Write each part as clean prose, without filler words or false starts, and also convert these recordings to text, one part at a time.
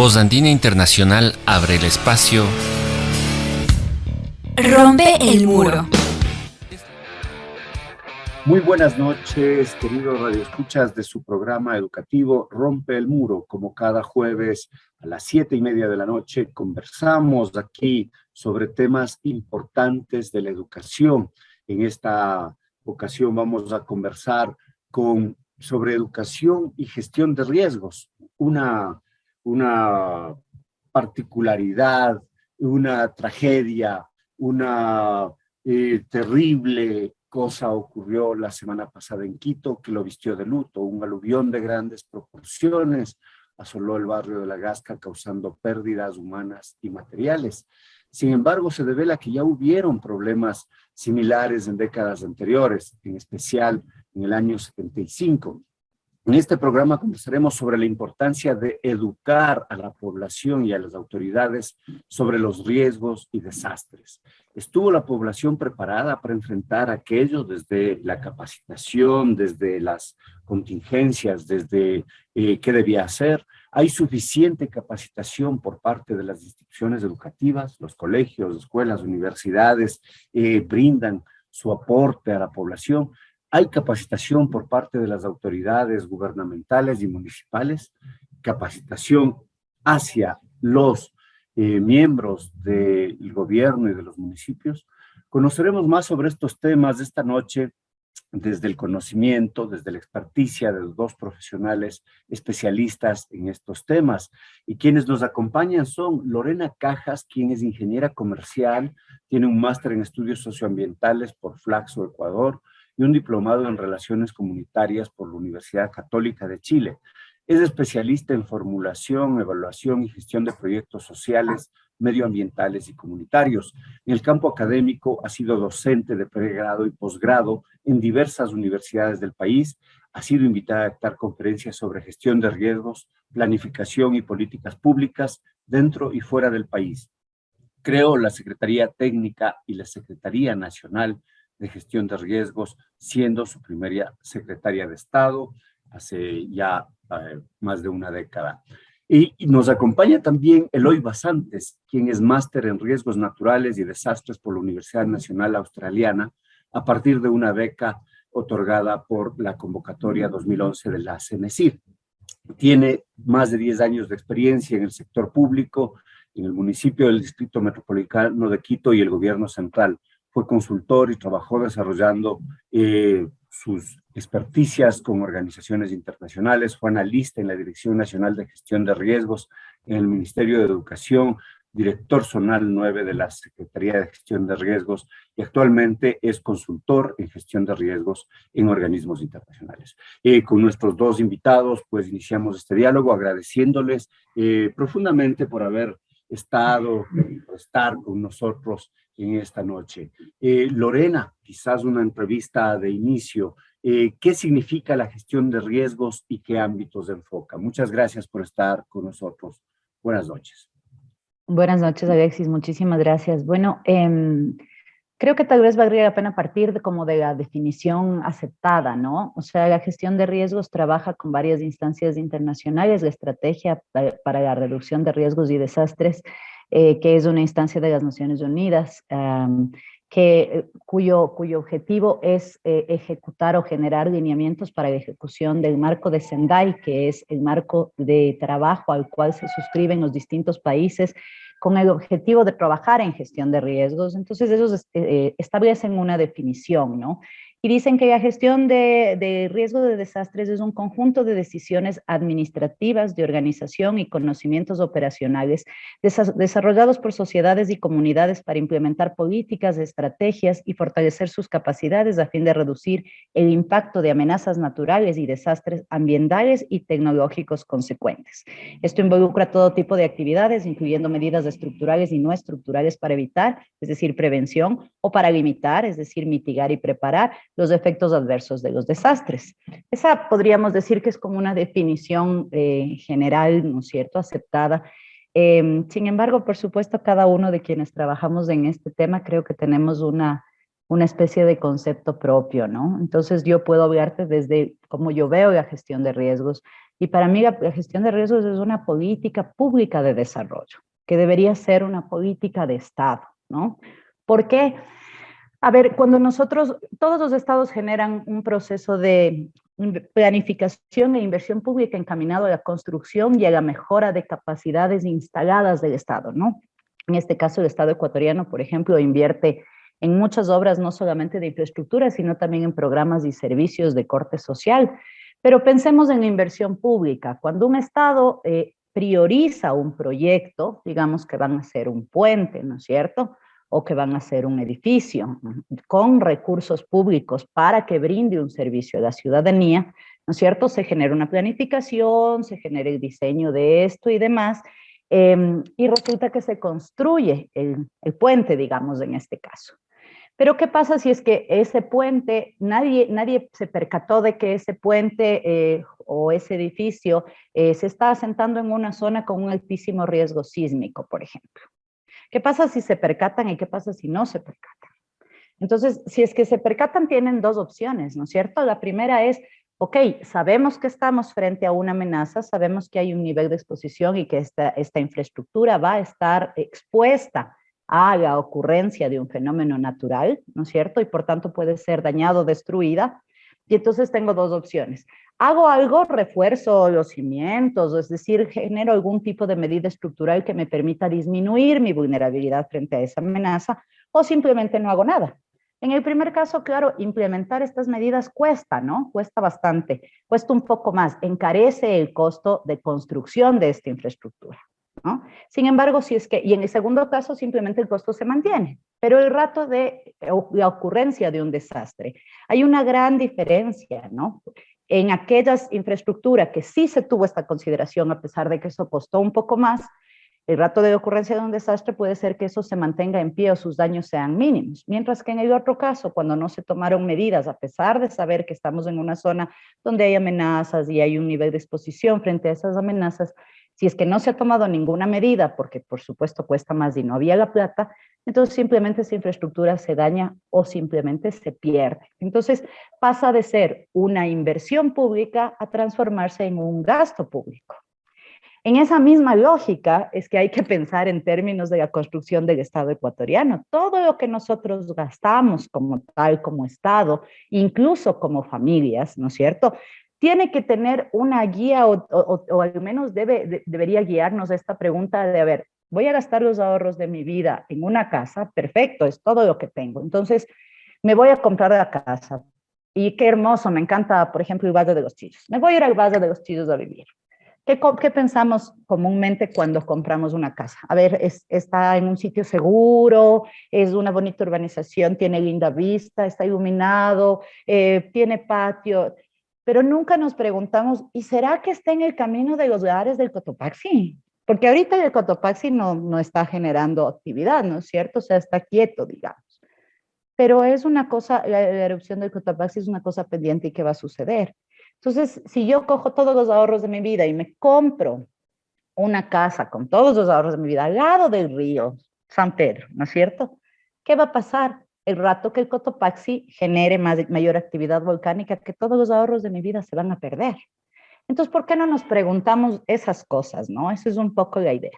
Voz Andina Internacional abre el espacio. Rompe el muro. Muy buenas noches, queridos radioescuchas de su programa educativo Rompe el Muro. Como cada jueves a las 7:30 de la noche conversamos aquí sobre temas importantes de la educación. En esta ocasión vamos a conversar sobre educación y gestión de riesgos, una particularidad, una tragedia, una terrible cosa ocurrió la semana pasada en Quito, que lo vistió de luto. Un aluvión de grandes proporciones asoló el barrio de La Gasca, causando pérdidas humanas y materiales. Sin embargo, se devela que ya hubieron problemas similares en décadas anteriores, en especial en el año 75. En este programa conversaremos sobre la importancia de educar a la población y a las autoridades sobre los riesgos y desastres. ¿Estuvo la población preparada para enfrentar aquello desde la capacitación, desde las contingencias, desde qué debía hacer? ¿Hay suficiente capacitación por parte de las instituciones educativas? Los colegios, escuelas, universidades brindan su aporte a la población. ¿Hay capacitación por parte de las autoridades gubernamentales y municipales? ¿Capacitación hacia los miembros del gobierno y de los municipios? Conoceremos más sobre estos temas esta noche desde el conocimiento, desde la experticia de los dos profesionales especialistas en estos temas. Y quienes nos acompañan son Lorena Cajas, quien es ingeniera comercial, tiene un máster en estudios socioambientales por Flaxo, Ecuador, y un diplomado en Relaciones Comunitarias por la Universidad Católica de Chile. Es especialista en formulación, evaluación y gestión de proyectos sociales, medioambientales y comunitarios. En el campo académico ha sido docente de pregrado y posgrado en diversas universidades del país. Ha sido invitada a dictar conferencias sobre gestión de riesgos, planificación y políticas públicas dentro y fuera del país. Creó la Secretaría Técnica y la Secretaría Nacional de Gestión de Riesgos, siendo su primera secretaria de Estado hace ya más de una década. Y nos acompaña también Eloy Basantes, quien es máster en Riesgos Naturales y Desastres por la Universidad Nacional Australiana, a partir de una beca otorgada por la convocatoria 2011 de la CENESID. Tiene más de 10 años de experiencia en el sector público, en el municipio del Distrito Metropolitano de Quito y el gobierno central. Fue consultor y trabajó desarrollando sus experticias con organizaciones internacionales. Fue analista en la Dirección Nacional de Gestión de Riesgos en el Ministerio de Educación, director zonal 9 de la Secretaría de Gestión de Riesgos y actualmente es consultor en gestión de riesgos en organismos internacionales. Con nuestros dos invitados, pues iniciamos este diálogo agradeciéndoles profundamente por haber estado, por estar con nosotros en esta noche. Lorena, quizás una entrevista de inicio. ¿Qué significa la gestión de riesgos y qué ámbitos enfoca? Muchas gracias por estar con nosotros. Buenas noches. Buenas noches, Alexis. Muchísimas gracias. Bueno, creo que tal vez valdría la pena partir de la definición aceptada, ¿no? O sea, la gestión de riesgos trabaja con varias instancias internacionales, la estrategia para la reducción de riesgos y desastres, que es una instancia de las Naciones Unidas, cuyo objetivo es ejecutar o generar lineamientos para la ejecución del marco de Sendai, que es el marco de trabajo al cual se suscriben los distintos países con el objetivo de trabajar en gestión de riesgos. Entonces, ellos establecen una definición, ¿no? Y dicen que la gestión de riesgo de desastres es un conjunto de decisiones administrativas, de organización y conocimientos operacionales desarrollados por sociedades y comunidades para implementar políticas, estrategias y fortalecer sus capacidades a fin de reducir el impacto de amenazas naturales y desastres ambientales y tecnológicos consecuentes. Esto involucra todo tipo de actividades, incluyendo medidas estructurales y no estructurales para evitar, es decir, prevención, o para limitar, es decir, mitigar y preparar los efectos adversos de los desastres. Esa podríamos decir que es como una definición general, ¿no es cierto?, aceptada. Sin embargo, por supuesto, cada uno de quienes trabajamos en este tema creo que tenemos una una especie de concepto propio, ¿no? Entonces yo puedo hablarte desde cómo yo veo la gestión de riesgos, y para mí la gestión de riesgos es una política pública de desarrollo, que debería ser una política de Estado, ¿no? ¿Por qué? A ver, cuando todos los estados generan un proceso de planificación e inversión pública encaminado a la construcción y a la mejora de capacidades instaladas del Estado, ¿no? En este caso, el Estado ecuatoriano, por ejemplo, invierte en muchas obras, no solamente de infraestructura, sino también en programas y servicios de corte social. Pero pensemos en la inversión pública. Cuando un Estado prioriza un proyecto, digamos que van a hacer un puente, ¿no es cierto?, o que van a hacer un edificio con recursos públicos para que brinde un servicio a la ciudadanía, ¿no es cierto? Se genera una planificación, se genera el diseño de esto y demás, y resulta que se construye el puente, digamos, en este caso. Pero ¿qué pasa si es que ese puente, nadie se percató de que ese puente o ese edificio se está asentando en una zona con un altísimo riesgo sísmico, por ejemplo? ¿Qué pasa si se percatan y qué pasa si no se percatan? Entonces, si es que se percatan, tienen dos opciones, ¿no es cierto? La primera es, ok, sabemos que estamos frente a una amenaza, sabemos que hay un nivel de exposición y que esta infraestructura va a estar expuesta a la ocurrencia de un fenómeno natural, ¿no es cierto? Y por tanto puede ser dañada o destruida. Y entonces tengo dos opciones. Hago algo, refuerzo los cimientos, es decir, genero algún tipo de medida estructural que me permita disminuir mi vulnerabilidad frente a esa amenaza, o simplemente no hago nada. En el primer caso, claro, implementar estas medidas cuesta, ¿no? Cuesta bastante, cuesta un poco más, encarece el costo de construcción de esta infraestructura, ¿no? Sin embargo, y en el segundo caso, simplemente el costo se mantiene, pero el rato de la ocurrencia de un desastre, hay una gran diferencia, ¿no? En aquellas infraestructuras que sí se tuvo esta consideración, a pesar de que eso costó un poco más, el rato de ocurrencia de un desastre puede ser que eso se mantenga en pie o sus daños sean mínimos. Mientras que en el otro caso, cuando no se tomaron medidas, a pesar de saber que estamos en una zona donde hay amenazas y hay un nivel de exposición frente a esas amenazas, si es que no se ha tomado ninguna medida, porque por supuesto cuesta más y no había la plata, entonces simplemente esa infraestructura se daña o simplemente se pierde. Entonces pasa de ser una inversión pública a transformarse en un gasto público. En esa misma lógica es que hay que pensar en términos de la construcción del Estado ecuatoriano. Todo lo que nosotros gastamos como tal, como Estado, incluso como familias, ¿no es cierto?, tiene que tener una guía o al menos debería guiarnos esta pregunta de, a ver, voy a gastar los ahorros de mi vida en una casa, perfecto, es todo lo que tengo. Entonces, me voy a comprar la casa. Y qué hermoso, me encanta, por ejemplo, el Valle de los Chillos. Me voy a ir al Valle de los Chillos a vivir. ¿Qué pensamos comúnmente cuando compramos una casa? A ver, está en un sitio seguro, es una bonita urbanización, tiene linda vista, está iluminado, tiene patio, pero nunca nos preguntamos, ¿y será que está en el camino de los lares del Cotopaxi? Porque ahorita el Cotopaxi no está generando actividad, ¿no es cierto? O sea, está quieto, digamos. Pero es una cosa, la erupción del Cotopaxi es una cosa pendiente y que va a suceder. Entonces, si yo cojo todos los ahorros de mi vida y me compro una casa con todos los ahorros de mi vida al lado del río San Pedro, ¿no es cierto? ¿Qué va a pasar? El rato que el Cotopaxi genere mayor actividad volcánica, que todos los ahorros de mi vida se van a perder. Entonces, ¿por qué no nos preguntamos esas cosas, no? Esa es un poco la idea.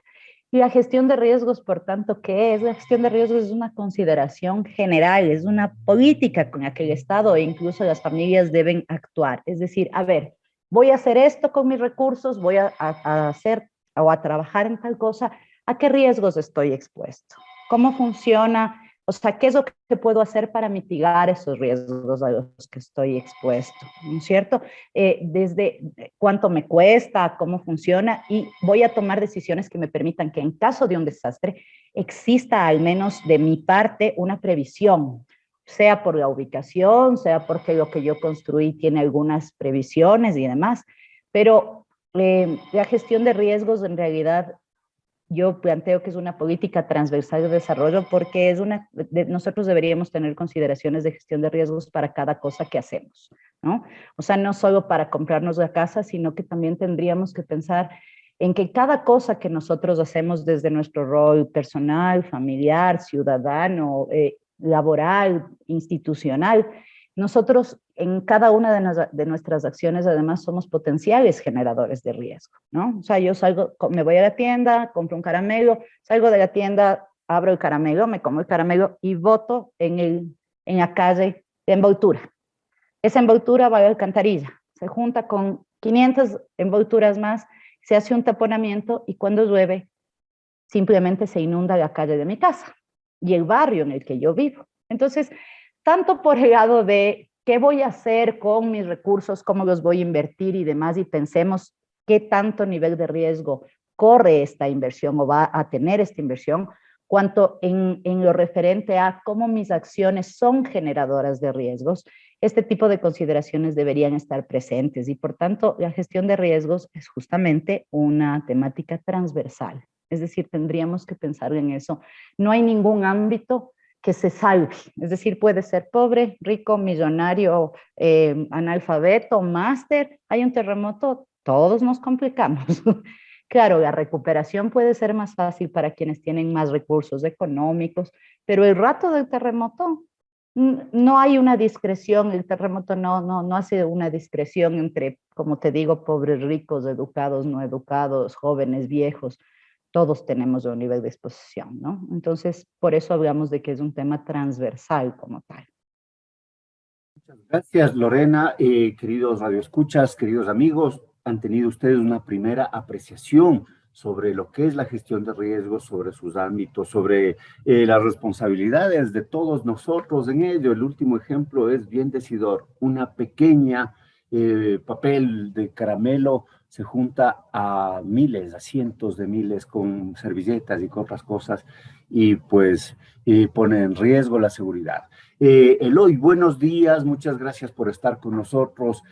Y la gestión de riesgos, por tanto, ¿qué es? La gestión de riesgos es una consideración general, es una política con la que el Estado e incluso las familias deben actuar. Es decir, a ver, voy a hacer esto con mis recursos, voy a hacer o a trabajar en tal cosa, ¿a qué riesgos estoy expuesto? ¿Cómo funciona? O sea, ¿qué es lo que puedo hacer para mitigar esos riesgos a los que estoy expuesto? ¿No es cierto? Desde cuánto me cuesta, cómo funciona, y voy a tomar decisiones que me permitan que en caso de un desastre exista al menos de mi parte una previsión, sea por la ubicación, sea porque lo que yo construí tiene algunas previsiones y demás, pero la gestión de riesgos en realidad yo planteo que es una política transversal de desarrollo porque nosotros deberíamos tener consideraciones de gestión de riesgos para cada cosa que hacemos, ¿no? O sea, no solo para comprarnos la casa, sino que también tendríamos que pensar en que cada cosa que nosotros hacemos desde nuestro rol personal, familiar, ciudadano, laboral, institucional. Nosotros en cada una de nuestras acciones además somos potenciales generadores de riesgo, ¿no? O sea, yo salgo, me voy a la tienda, compro un caramelo, salgo de la tienda, abro el caramelo, me como el caramelo y boto en la calle la envoltura. Esa envoltura va a la alcantarilla, se junta con 500 envolturas más, se hace un taponamiento y cuando llueve simplemente se inunda la calle de mi casa y el barrio en el que yo vivo. Entonces, tanto por el lado de qué voy a hacer con mis recursos, cómo los voy a invertir y demás, y pensemos qué tanto nivel de riesgo corre esta inversión o va a tener esta inversión, cuanto en lo referente a cómo mis acciones son generadoras de riesgos, este tipo de consideraciones deberían estar presentes y por tanto la gestión de riesgos es justamente una temática transversal. Es decir, tendríamos que pensar en eso. No hay ningún ámbito que se salve. Es decir, puede ser pobre, rico, millonario, analfabeto, máster. Hay un terremoto, todos nos complicamos. Claro, la recuperación puede ser más fácil para quienes tienen más recursos económicos, pero el rato del terremoto no hay una discreción, el terremoto no hace una discreción entre, como te digo, pobres, ricos, educados, no educados, jóvenes, viejos. Todos tenemos un nivel de exposición, ¿no? Entonces, por eso hablamos de que es un tema transversal como tal. Muchas gracias, Lorena. Queridos radioescuchas, queridos amigos, han tenido ustedes una primera apreciación sobre lo que es la gestión de riesgos, sobre sus ámbitos, sobre las responsabilidades de todos nosotros en ello. El último ejemplo es bien decidor. Una pequeña papel de caramelo se junta a miles, a cientos de miles con servilletas y con otras cosas y pues pone en riesgo la seguridad. Eloy, buenos días, muchas gracias por estar con nosotros.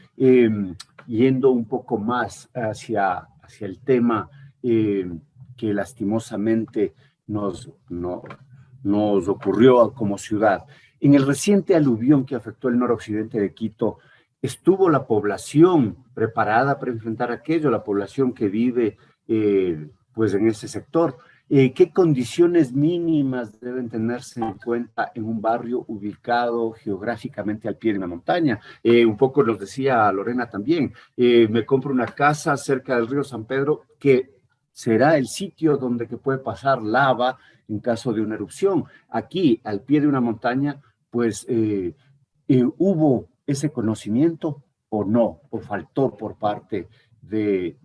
Yendo un poco más hacia el tema que lastimosamente nos ocurrió como ciudad. En el reciente aluvión que afectó el noroccidente de Quito, ¿estuvo la población preparada para enfrentar aquello? La población que vive pues en ese sector. ¿Qué condiciones mínimas deben tenerse en cuenta en un barrio ubicado geográficamente al pie de una montaña? Un poco nos decía Lorena también, me compro una casa cerca del río San Pedro que será el sitio donde que puede pasar lava en caso de una erupción. Aquí, al pie de una montaña, pues hubo ese conocimiento o no, o faltó por parte de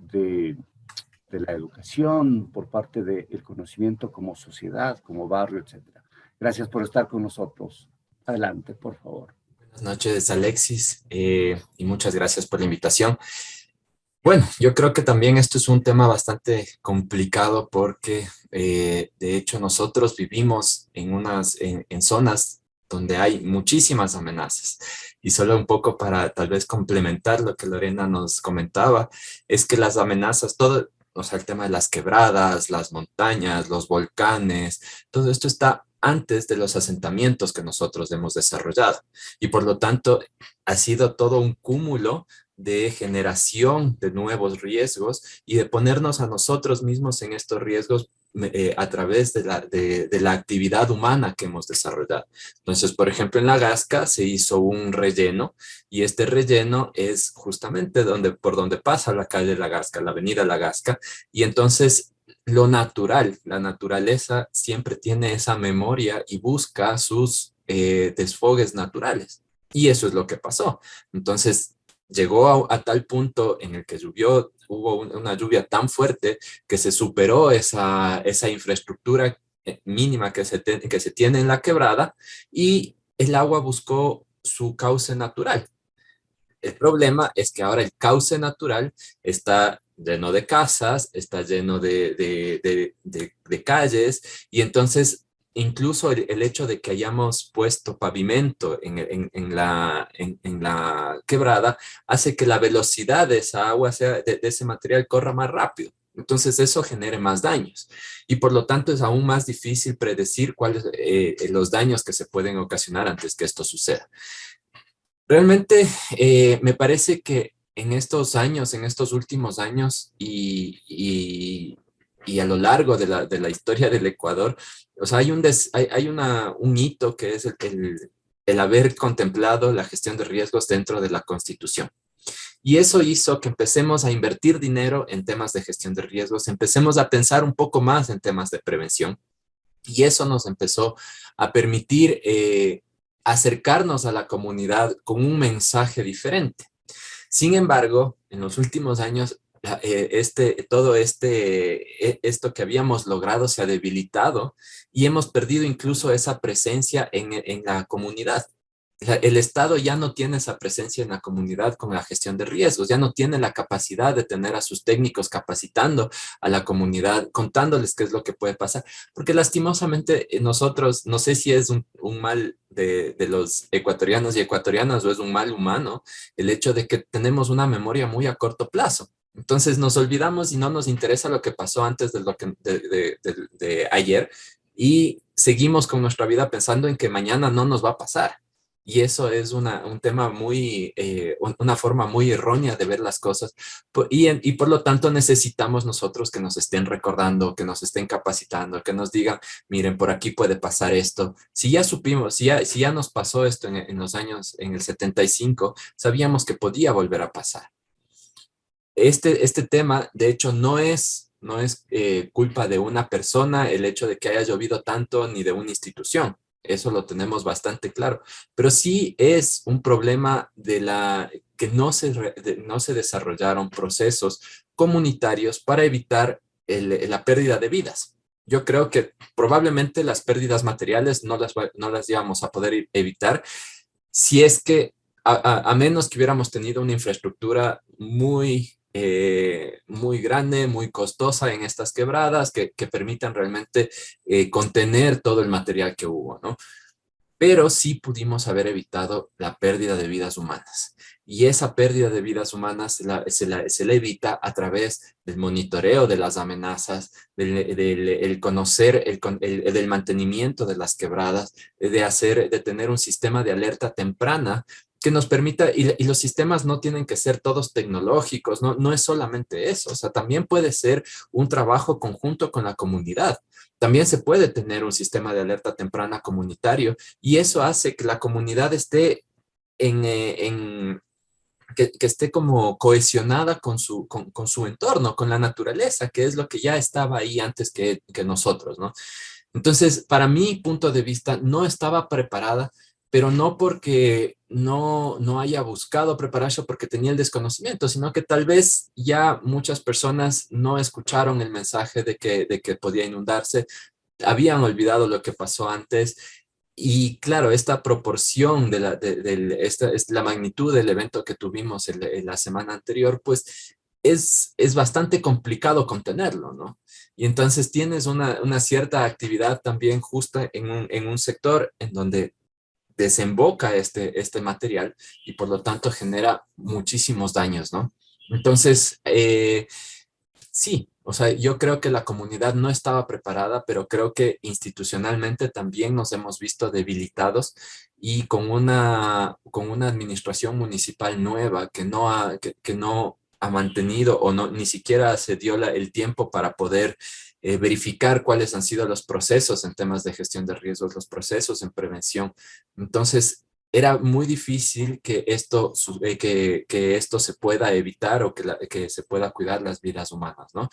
la educación, por parte del conocimiento como sociedad, como barrio, etcétera. Gracias por estar con nosotros. Adelante, por favor. Buenas noches, Alexis, y muchas gracias por la invitación. Bueno, yo creo que también esto es un tema bastante complicado porque, de hecho, nosotros vivimos en zonas donde hay muchísimas amenazas. Y solo un poco para tal vez complementar lo que Lorena nos comentaba, es que las amenazas, todo, o sea, el tema de las quebradas, las montañas, los volcanes, todo esto está antes de los asentamientos que nosotros hemos desarrollado. Y por lo tanto, ha sido todo un cúmulo de generación de nuevos riesgos y de ponernos a nosotros mismos en estos riesgos a través de la actividad humana que hemos desarrollado. Entonces, por ejemplo, en La Gasca se hizo un relleno y este relleno es justamente por donde pasa la calle La Gasca, la avenida La Gasca, y entonces lo natural, la naturaleza siempre tiene esa memoria y busca sus desfogues naturales. Y eso es lo que pasó. Entonces, llegó a tal punto en el que hubo una lluvia tan fuerte que se superó esa infraestructura mínima que se tiene en la quebrada y el agua buscó su cauce natural. El problema es que ahora el cauce natural está lleno de casas, está lleno de calles y entonces incluso el hecho de que hayamos puesto pavimento en la quebrada hace que la velocidad de esa agua, de ese material, corra más rápido. Entonces eso genere más daños y por lo tanto es aún más difícil predecir cuáles los daños que se pueden ocasionar antes que esto suceda. Realmente me parece que en estos años, en estos últimos años y y a lo largo de la historia del Ecuador, o sea, hay un hito que es el haber contemplado la gestión de riesgos dentro de la Constitución. Y eso hizo que empecemos a invertir dinero en temas de gestión de riesgos, empecemos a pensar un poco más en temas de prevención. Y eso nos empezó a permitir acercarnos a la comunidad con un mensaje diferente. Sin embargo, en los últimos años, esto que habíamos logrado se ha debilitado y hemos perdido incluso esa presencia en la comunidad. El Estado ya no tiene esa presencia en la comunidad con la gestión de riesgos, ya no tiene la capacidad de tener a sus técnicos capacitando a la comunidad, contándoles qué es lo que puede pasar, porque lastimosamente nosotros, no sé si es un mal de los ecuatorianos y ecuatorianas o es un mal humano, el hecho de que tenemos una memoria muy a corto plazo. Entonces nos olvidamos y no nos interesa lo que pasó antes de ayer y seguimos con nuestra vida pensando en que mañana no nos va a pasar. Y eso es un tema una forma muy errónea de ver las cosas. Y por lo tanto necesitamos nosotros que nos estén recordando, que nos estén capacitando, que nos digan, miren, por aquí puede pasar esto. Si ya supimos, si ya nos pasó esto en los años, en el 75, sabíamos que podía volver a pasar. Este tema, de hecho, no es culpa de una persona el hecho de que haya llovido tanto ni de una institución. Eso lo tenemos bastante claro. Pero sí es un problema que no se desarrollaron procesos comunitarios para evitar la pérdida de vidas. Yo creo que probablemente las pérdidas materiales no las íbamos a poder evitar si es que, a menos que hubiéramos tenido una infraestructura muy grande, muy costosa en estas quebradas que permitan realmente contener todo el material que hubo, ¿no? Pero sí pudimos haber evitado la pérdida de vidas humanas. Y esa pérdida de vidas humanas se la evita a través del monitoreo de las amenazas, del conocer, del mantenimiento de las quebradas, de tener un sistema de alerta temprana que nos permita, y los sistemas no tienen que ser todos tecnológicos, no es solamente eso, o sea, también puede ser un trabajo conjunto con la comunidad. También se puede tener un sistema de alerta temprana comunitario y eso hace que la comunidad esté que esté como cohesionada con su entorno, con la naturaleza, que es lo que ya estaba ahí antes que nosotros, ¿no? Entonces, para mi punto de vista, no estaba preparada, pero no porque no haya buscado prepararse porque tenía el desconocimiento, sino que tal vez ya muchas personas no escucharon el mensaje de que podía inundarse, habían olvidado lo que pasó antes. Y claro, esta proporción esta es la magnitud del evento que tuvimos en la semana anterior, pues es bastante complicado contenerlo, ¿no? Y entonces tienes una cierta actividad también justa en un sector en donde desemboca este material y por lo tanto genera muchísimos daños, ¿no? Entonces, sí, o sea, yo creo que la comunidad no estaba preparada, pero creo que institucionalmente también nos hemos visto debilitados y con una administración municipal nueva que no ha mantenido o no, ni siquiera se dio el tiempo para poder verificar cuáles han sido los procesos en temas de gestión de riesgos, los procesos en prevención. Entonces, era muy difícil que que esto se pueda evitar o que se pueda cuidar las vidas humanas, ¿no?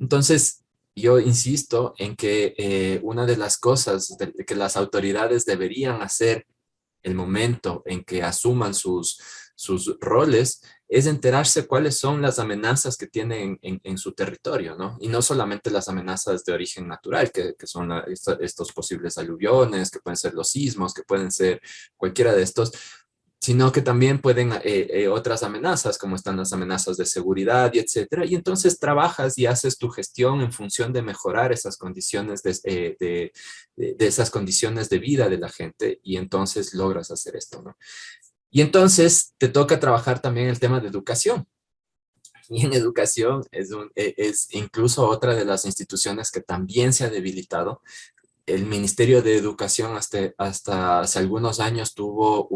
Entonces, yo insisto en que una de las cosas que las autoridades deberían hacer el momento en que asuman sus roles es enterarse cuáles son las amenazas que tienen en su territorio, ¿no? Y no solamente las amenazas de origen natural, que son estos posibles aluviones, que pueden ser los sismos, que pueden ser cualquiera de estos, sino que también pueden otras amenazas, como están las amenazas de seguridad y etcétera. Y entonces trabajas y haces tu gestión en función de mejorar esas condiciones de esas condiciones de vida de la gente y entonces logras hacer esto, ¿no? Y entonces te toca trabajar también el tema de educación. Y en educación es incluso otra de las instituciones que también se ha debilitado. el Ministerio de Educación hasta hace algunos años tuvo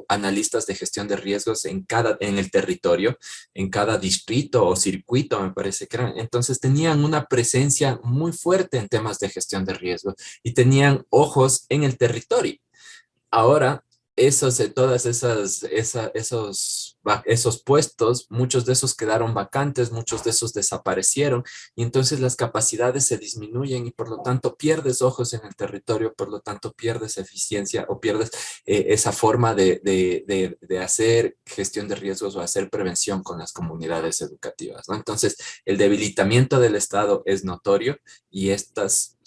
analistas de gestión de riesgos en el territorio, en cada distrito o circuito, me parece que eran. Entonces tenían una presencia muy fuerte en temas de gestión de riesgos y tenían ojos en el territorio. Ahora, esos puestos, muchos de esos quedaron vacantes, muchos de esos desaparecieron, y entonces las capacidades se disminuyen y por lo tanto pierdes ojos en el territorio, por lo tanto pierdes eficiencia o pierdes esa forma de hacer gestión de riesgos o hacer prevención con las comunidades educativas, ¿no? Entonces, el debilitamiento del Estado es notorio y estas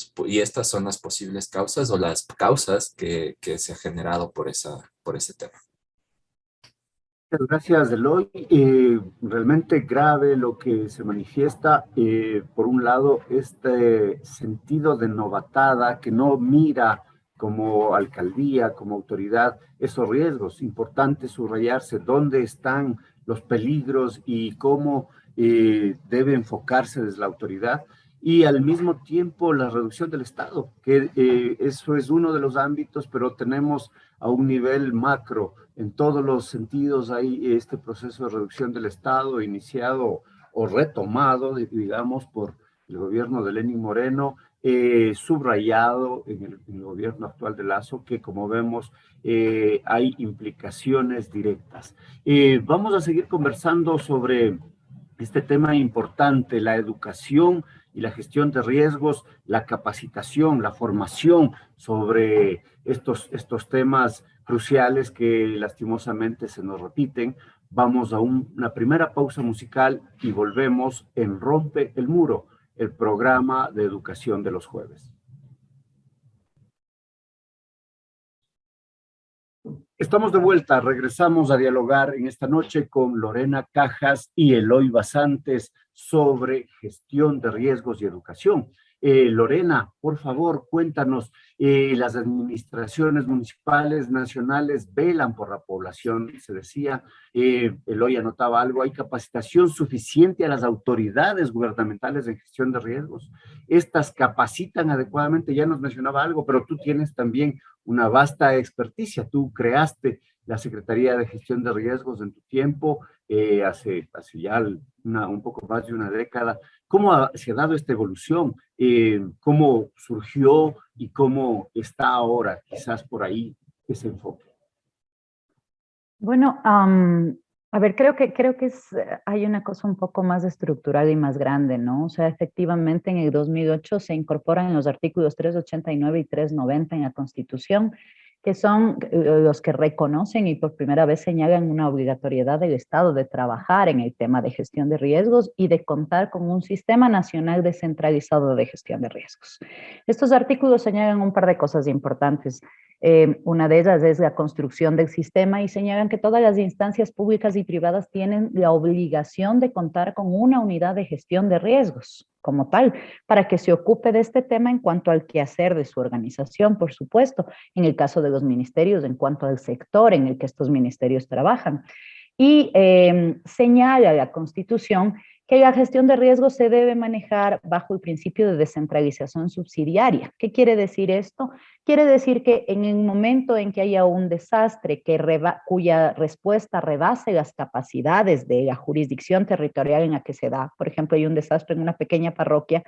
son las posibles causas o las causas que se han generado por ese tema. Muchas gracias, Eloy. Realmente grave lo que se manifiesta. Por un lado, este sentido de novatada que no mira como alcaldía, como autoridad, esos riesgos. Importante subrayarse dónde están los peligros y cómo debe enfocarse desde la autoridad. Y al mismo tiempo la reducción del Estado, que eso es uno de los ámbitos, pero tenemos a un nivel macro. En todos los sentidos hay este proceso de reducción del Estado iniciado o retomado, digamos, por el gobierno de Lenín Moreno, subrayado en el gobierno actual de Lasso, que como vemos hay implicaciones directas. Vamos a seguir conversando sobre este tema importante, la educación y la gestión de riesgos, la capacitación, la formación sobre estos temas cruciales que lastimosamente se nos repiten. Vamos a una primera pausa musical y volvemos en Rompe el Muro, el programa de educación de los jueves. Estamos de vuelta, regresamos a dialogar en esta noche con Lorena Cajas y Eloy Basantes sobre gestión de riesgos y educación. Lorena, por favor, cuéntanos, las administraciones municipales, nacionales velan por la población, se decía, Eloy anotaba algo, hay capacitación suficiente a las autoridades gubernamentales en gestión de riesgos. Estas capacitan adecuadamente, ya nos mencionaba algo, pero tú tienes también una vasta experticia. Tú creaste la Secretaría de Gestión de Riesgos en tu tiempo, hace ya un poco más de una década. ¿Cómo se ha dado esta evolución? ¿Cómo surgió y cómo está ahora, quizás por ahí, ese enfoque? Bueno, a ver, creo que hay una cosa un poco más estructural y más grande, ¿no? O sea, efectivamente en el 2008 se incorporan los artículos 389 y 390 en la Constitución, que son los que reconocen y por primera vez señalan una obligatoriedad del Estado de trabajar en el tema de gestión de riesgos y de contar con un sistema nacional descentralizado de gestión de riesgos. Estos artículos señalan un par de cosas importantes. Una de ellas es la construcción del sistema y señalan que todas las instancias públicas y privadas tienen la obligación de contar con una unidad de gestión de riesgos como tal, para que se ocupe de este tema en cuanto al quehacer de su organización, por supuesto, en el caso de los ministerios, en cuanto al sector en el que estos ministerios trabajan. Y señala la Constitución que la gestión de riesgos se debe manejar bajo el principio de descentralización subsidiaria. ¿Qué quiere decir esto? Quiere decir que en el momento en que haya un desastre cuya respuesta rebase las capacidades de la jurisdicción territorial en la que se da, por ejemplo, hay un desastre en una pequeña parroquia,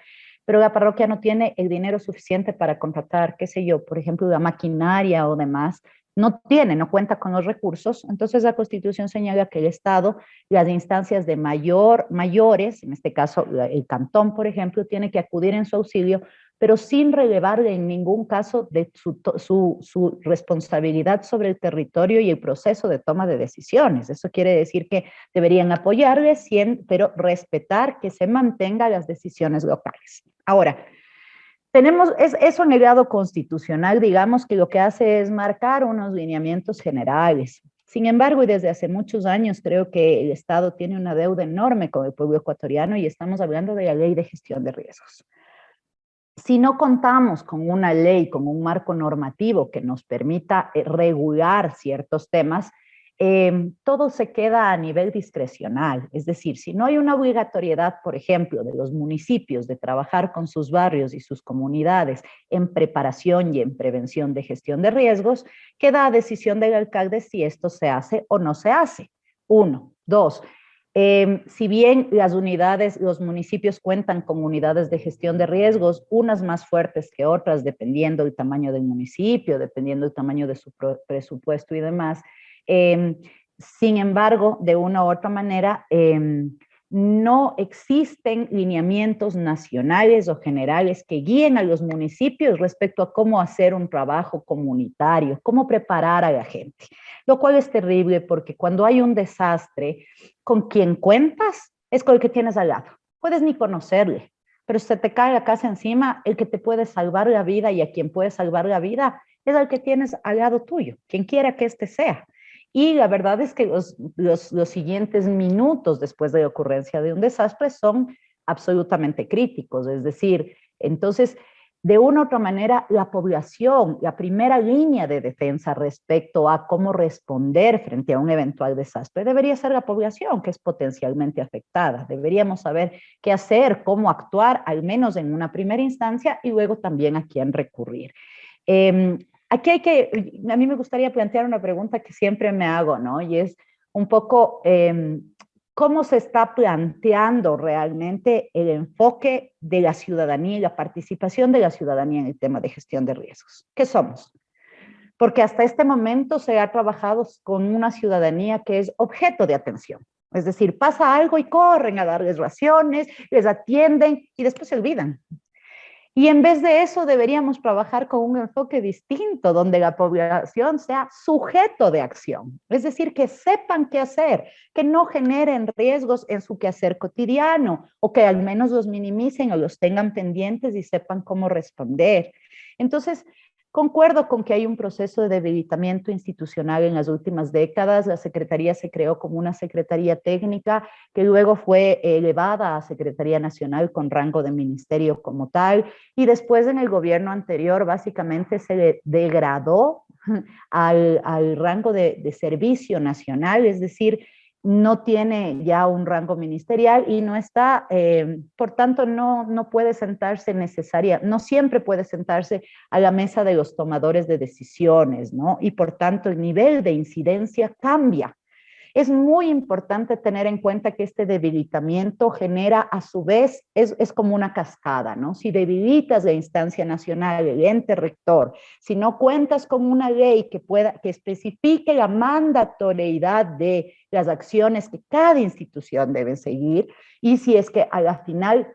pero la parroquia no tiene el dinero suficiente para contratar, qué sé yo, por ejemplo, la maquinaria o demás, no cuenta con los recursos, entonces la Constitución señala que el Estado, las instancias de mayores, en este caso el cantón, por ejemplo, tiene que acudir en su auxilio, pero sin relevarle en ningún caso de su responsabilidad sobre el territorio y el proceso de toma de decisiones. Eso quiere decir que deberían apoyarle, pero respetar que se mantengan las decisiones locales. Ahora, tenemos eso en el grado constitucional, digamos, que lo que hace es marcar unos lineamientos generales. Sin embargo, y desde hace muchos años, creo que el Estado tiene una deuda enorme con el pueblo ecuatoriano y estamos hablando de la Ley de Gestión de Riesgos. Si no contamos con una ley, con un marco normativo que nos permita regular ciertos temas, todo se queda a nivel discrecional. Es decir, si no hay una obligatoriedad, por ejemplo, de los municipios de trabajar con sus barrios y sus comunidades en preparación y en prevención de gestión de riesgos, queda a decisión del alcalde si esto se hace o no se hace. Uno. Dos, si bien las unidades, los municipios cuentan con unidades de gestión de riesgos, unas más fuertes que otras, dependiendo del tamaño del municipio, dependiendo del tamaño de su presupuesto y demás. Sin embargo, de una u otra manera, no existen lineamientos nacionales o generales que guíen a los municipios respecto a cómo hacer un trabajo comunitario, cómo preparar a la gente, lo cual es terrible porque cuando hay un desastre, con quien cuentas es con el que tienes al lado. Puedes ni conocerle, pero si se te cae la casa encima, el que te puede salvar la vida y a quien puede salvar la vida es al que tienes al lado tuyo, quien quiera que este sea. Y la verdad es que los siguientes minutos después de la ocurrencia de un desastre son absolutamente críticos. Es decir, entonces, de una u otra manera, la población, la primera línea de defensa respecto a cómo responder frente a un eventual desastre, debería ser la población, que es potencialmente afectada. Deberíamos saber qué hacer, cómo actuar, al menos en una primera instancia, y luego también a quién recurrir. Aquí a mí me gustaría plantear una pregunta que siempre me hago, ¿no? Y es un poco cómo se está planteando realmente el enfoque de la ciudadanía y la participación de la ciudadanía en el tema de gestión de riesgos. ¿Qué somos? Porque hasta este momento se ha trabajado con una ciudadanía que es objeto de atención. Es decir, pasa algo y corren a darles raciones, les atienden y después se olvidan. Y en vez de eso deberíamos trabajar con un enfoque distinto, donde la población sea sujeto de acción. Es decir, que sepan qué hacer, que no generen riesgos en su quehacer cotidiano, o que al menos los minimicen o los tengan pendientes y sepan cómo responder. Entonces, concuerdo con que hay un proceso de debilitamiento institucional en las últimas décadas. La Secretaría se creó como una Secretaría Técnica que luego fue elevada a Secretaría Nacional con rango de ministerio como tal, y después en el gobierno anterior básicamente se degradó al rango de servicio nacional, es decir, no tiene ya un rango ministerial y no está, por tanto, no puede sentarse no siempre puede sentarse a la mesa de los tomadores de decisiones, ¿no? Y por tanto, el nivel de incidencia cambia. Es muy importante tener en cuenta que este debilitamiento genera a su vez, es como una cascada, ¿no? Si debilitas la instancia nacional, el ente rector, si no cuentas con una ley que especifique la mandatoriedad de las acciones que cada institución debe seguir, y si es que a la final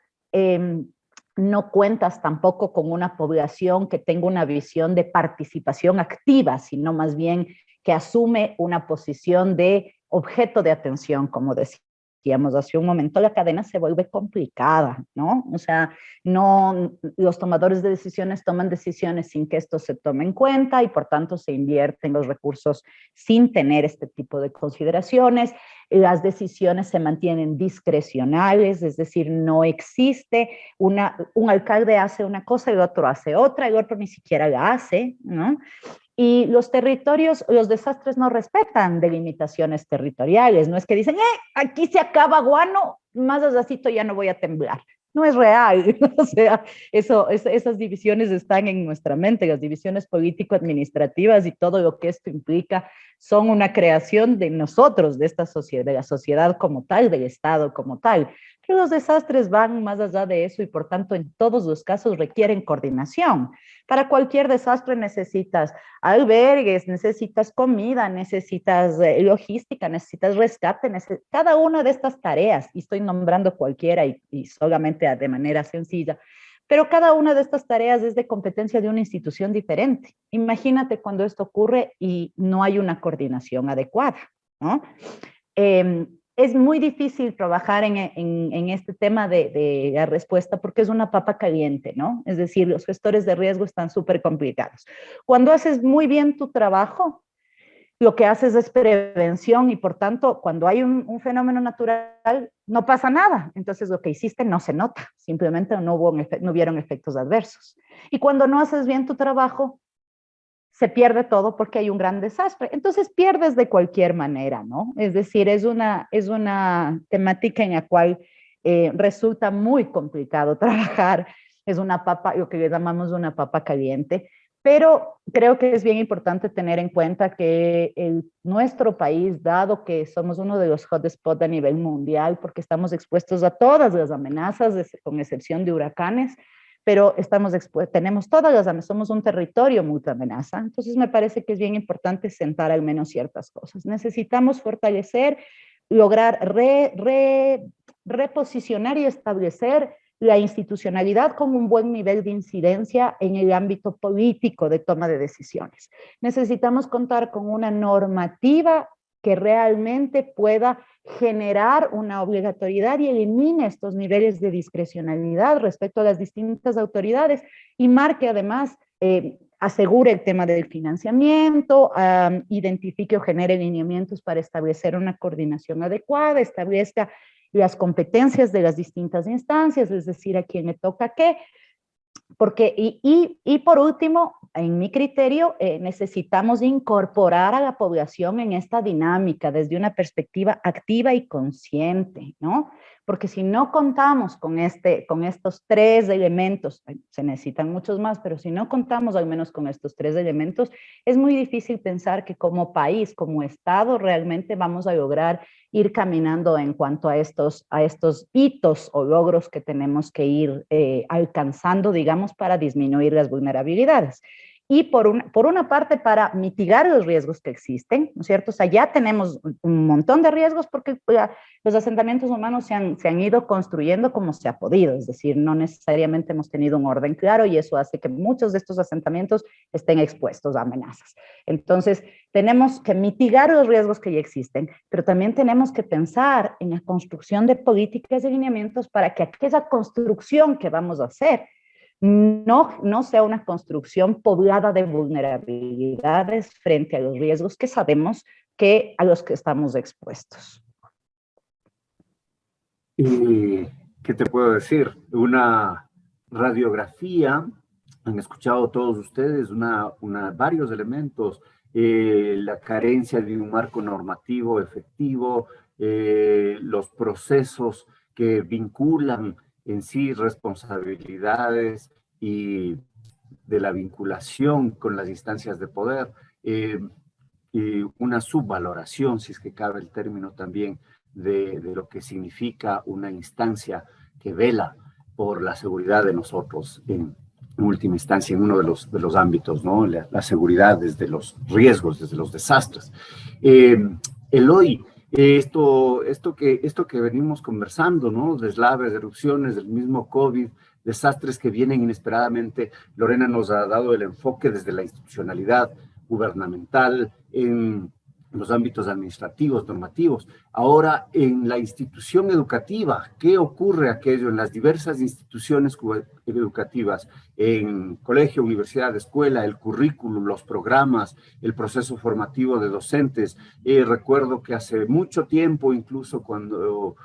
no cuentas tampoco con una población que tenga una visión de participación activa, sino más bien que asume una posición de objeto de atención, como decíamos hace un momento, la cadena se vuelve complicada, ¿no? O sea, los tomadores de decisiones toman decisiones sin que esto se tome en cuenta y por tanto se invierten los recursos sin tener este tipo de consideraciones. Las decisiones se mantienen discrecionales, es decir, no existe un alcalde hace una cosa y el otro hace otra, el otro ni siquiera la hace, ¿no? Y los territorios, los desastres no respetan delimitaciones territoriales. No es que dicen, aquí se acaba Guano, más allacito ya no voy a temblar. No es real. O sea, esas divisiones están en nuestra mente. Las divisiones político-administrativas y todo lo que esto implica son una creación de nosotros, de esta sociedad, de la sociedad como tal, del Estado como tal. Pero los desastres van más allá de eso y por tanto en todos los casos requieren coordinación. Para cualquier desastre necesitas albergues, necesitas comida, necesitas logística, necesitas rescate, cada una de estas tareas, y estoy nombrando cualquiera y solamente de manera sencilla, pero cada una de estas tareas es de competencia de una institución diferente. Imagínate cuando esto ocurre y no hay una coordinación adecuada, ¿no? Es muy difícil trabajar en este tema de la respuesta porque es una papa caliente, ¿no? Es decir, los gestores de riesgo están súper complicados. Cuando haces muy bien tu trabajo, lo que haces es prevención y por tanto, cuando hay un fenómeno natural, no pasa nada. Entonces, lo que hiciste no se nota, simplemente no hubieron efectos adversos. Y cuando no haces bien tu trabajo, se pierde todo porque hay un gran desastre. Entonces pierdes de cualquier manera, ¿no? Es decir, es una temática en la cual resulta muy complicado trabajar. Es una papa, lo que le llamamos una papa caliente, pero creo que es bien importante tener en cuenta que nuestro país, dado que somos uno de los hotspots a nivel mundial, porque estamos expuestos a todas las amenazas, con excepción de huracanes, pero tenemos todas las amenazas, somos un territorio multiamenaza, entonces me parece que es bien importante sentar al menos ciertas cosas. Necesitamos fortalecer, lograr reposicionar y establecer la institucionalidad con un buen nivel de incidencia en el ámbito político de toma de decisiones. Necesitamos contar con una normativa que realmente pueda generar una obligatoriedad y elimine estos niveles de discrecionalidad respecto a las distintas autoridades y marque además, asegure el tema del financiamiento, identifique o genere lineamientos para establecer una coordinación adecuada, establezca las competencias de las distintas instancias, es decir, a quién le toca qué, porque, y por último, en mi criterio, necesitamos incorporar a la población en esta dinámica desde una perspectiva activa y consciente, ¿no? Porque si no contamos con estos tres elementos, se necesitan muchos más, pero si no contamos al menos con estos tres elementos, es muy difícil pensar que como país, como Estado, realmente vamos a lograr ir caminando en cuanto a estos hitos o logros que tenemos que ir alcanzando, digamos, para disminuir las vulnerabilidades. Y por una parte, para mitigar los riesgos que existen, ¿no es cierto? O sea, ya tenemos un montón de riesgos porque los asentamientos humanos se han ido construyendo como se ha podido, es decir, no necesariamente hemos tenido un orden claro y eso hace que muchos de estos asentamientos estén expuestos a amenazas. Entonces, tenemos que mitigar los riesgos que ya existen, pero también tenemos que pensar en la construcción de políticas y lineamientos para que aquella construcción que vamos a hacer no sea una construcción poblada de vulnerabilidades frente a los riesgos que sabemos a los que estamos expuestos. ¿Y qué te puedo decir? Una radiografía, han escuchado todos ustedes, varios elementos, la carencia de un marco normativo efectivo, los procesos que vinculan en sí responsabilidades y de la vinculación con las instancias de poder, y una subvaloración, si es que cabe el término también, de lo que significa una instancia que vela por la seguridad de nosotros en última instancia, en uno de los ámbitos, ¿no? La seguridad desde los riesgos, desde los desastres. Eloy, esto que venimos conversando, ¿no? Deslaves, erupciones, del mismo COVID, desastres que vienen inesperadamente. Lorena nos ha dado el enfoque desde la institucionalidad gubernamental, en los ámbitos administrativos, normativos. Ahora, en la institución educativa, ¿qué ocurre aquello en las diversas instituciones educativas? En colegio, universidad, escuela, el currículum, los programas, el proceso formativo de docentes. Recuerdo que hace mucho tiempo, incluso cuando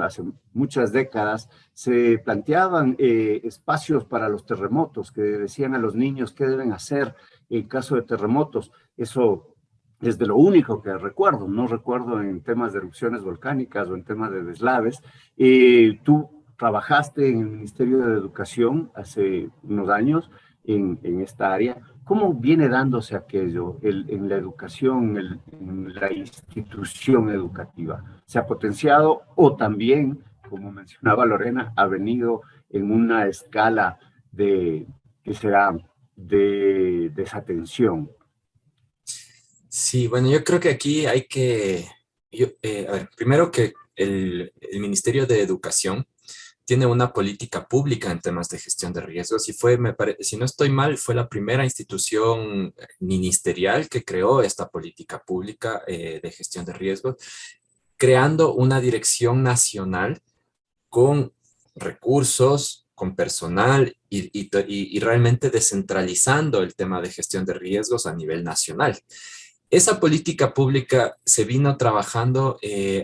hace muchas décadas, se planteaban espacios para los terremotos, que decían a los niños qué deben hacer en caso de terremotos. Eso es de lo único que recuerdo, no recuerdo en temas de erupciones volcánicas o en temas de deslaves. Tú trabajaste en el Ministerio de Educación hace unos años en esta área. ¿Cómo viene dándose aquello en la educación, en la institución educativa? ¿Se ha potenciado o también, como mencionaba Lorena, ha venido en una escala de desatención? Sí, bueno, yo creo que aquí hay que, a ver, primero que el Ministerio de Educación tiene una política pública en temas de gestión de riesgos y si no estoy mal, fue la primera institución ministerial que creó esta política pública de gestión de riesgos, creando una dirección nacional con recursos, con personal y realmente descentralizando el tema de gestión de riesgos a nivel nacional. Esa política pública se vino trabajando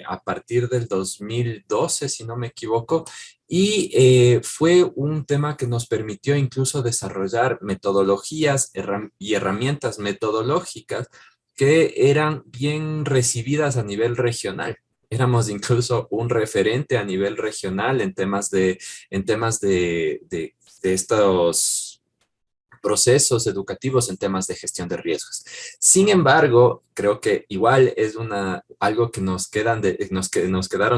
a partir del 2012, si no me equivoco, y fue un tema que nos permitió incluso desarrollar metodologías y herramientas metodológicas que eran bien recibidas a nivel regional. Éramos incluso un referente a nivel regional en temas de estos procesos educativos en temas de gestión de riesgos. Sin embargo, creo que igual es algo que nos quedaron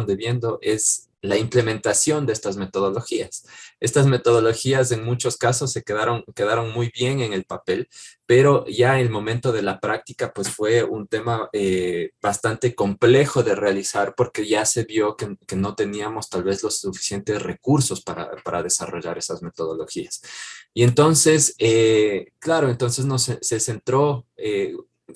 debiendo es la implementación de estas metodologías. Estas metodologías en muchos casos quedaron muy bien en el papel, pero ya en el momento de la práctica pues fue un tema bastante complejo de realizar porque ya se vio que no teníamos tal vez los suficientes recursos para desarrollar esas metodologías. Y entonces, claro, entonces se centró,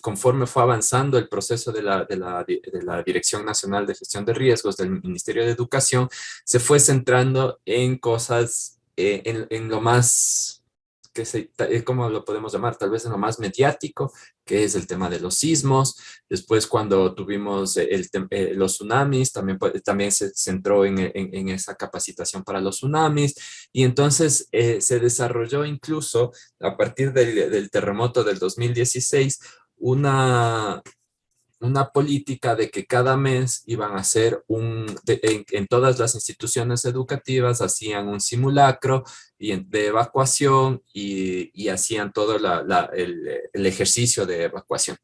conforme fue avanzando el proceso de la Dirección Nacional de Gestión de Riesgos del Ministerio de Educación, se fue centrando en cosas, en lo más, ¿cómo lo podemos llamar? Tal vez en lo más mediático, que es el tema de los sismos. Después, cuando tuvimos los tsunamis, también se centró en esa capacitación para los tsunamis. Y entonces se desarrolló incluso, a partir del terremoto del 2016, una política de que cada mes iban a hacer en todas las instituciones educativas hacían un simulacro de evacuación y hacían todo el ejercicio de evacuación.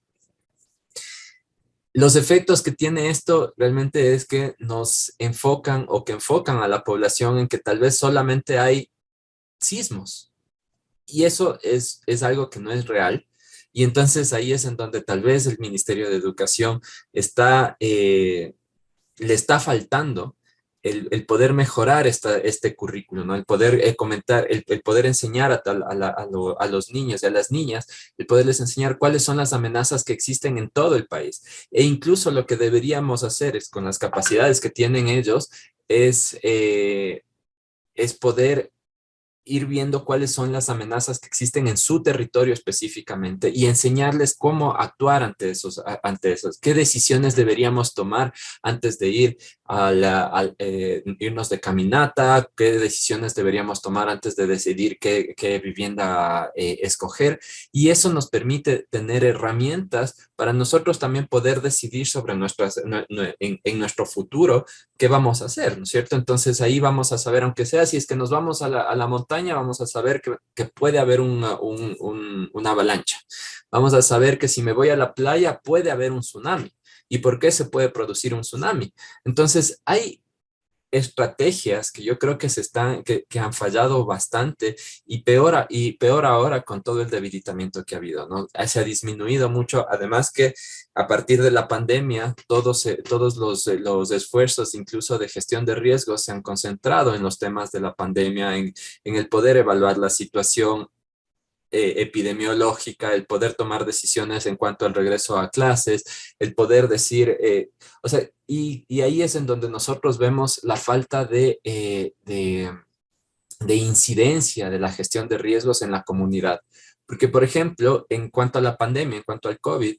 Los efectos que tiene esto realmente es que nos enfocan o que enfocan a la población en que tal vez solamente hay sismos. Y eso es algo que no es real. Y entonces ahí es en donde tal vez el Ministerio de Educación le está faltando el poder mejorar este currículo, ¿no? El poder comentar, el poder enseñar a los niños y a las niñas, el poderles enseñar cuáles son las amenazas que existen en todo el país. E incluso lo que deberíamos hacer es, con las capacidades que tienen ellos, es poder ir viendo cuáles son las amenazas que existen en su territorio específicamente y enseñarles cómo actuar ante esos, qué decisiones deberíamos tomar antes de irnos de caminata, qué decisiones deberíamos tomar antes de decidir qué vivienda escoger. Y eso nos permite tener herramientas para nosotros también poder decidir sobre en nuestro futuro qué vamos a hacer, ¿no es cierto? Entonces ahí vamos a saber, aunque sea si es que nos vamos a la montaña, vamos a saber que puede haber una avalancha. Vamos a saber que si me voy a la playa puede haber un tsunami. ¿Y por qué se puede producir un tsunami? Entonces hay estrategias que yo creo que han fallado bastante y peor ahora con todo el debilitamiento que ha habido, ¿no? Se ha disminuido mucho, además que a partir de la pandemia todos los esfuerzos incluso de gestión de riesgos se han concentrado en los temas de la pandemia, en el poder evaluar la situación epidemiológica, el poder tomar decisiones en cuanto al regreso a clases, el poder decir, o sea, y ahí es en donde nosotros vemos la falta de incidencia de la gestión de riesgos en la comunidad. Porque, por ejemplo, en cuanto a la pandemia, en cuanto al COVID,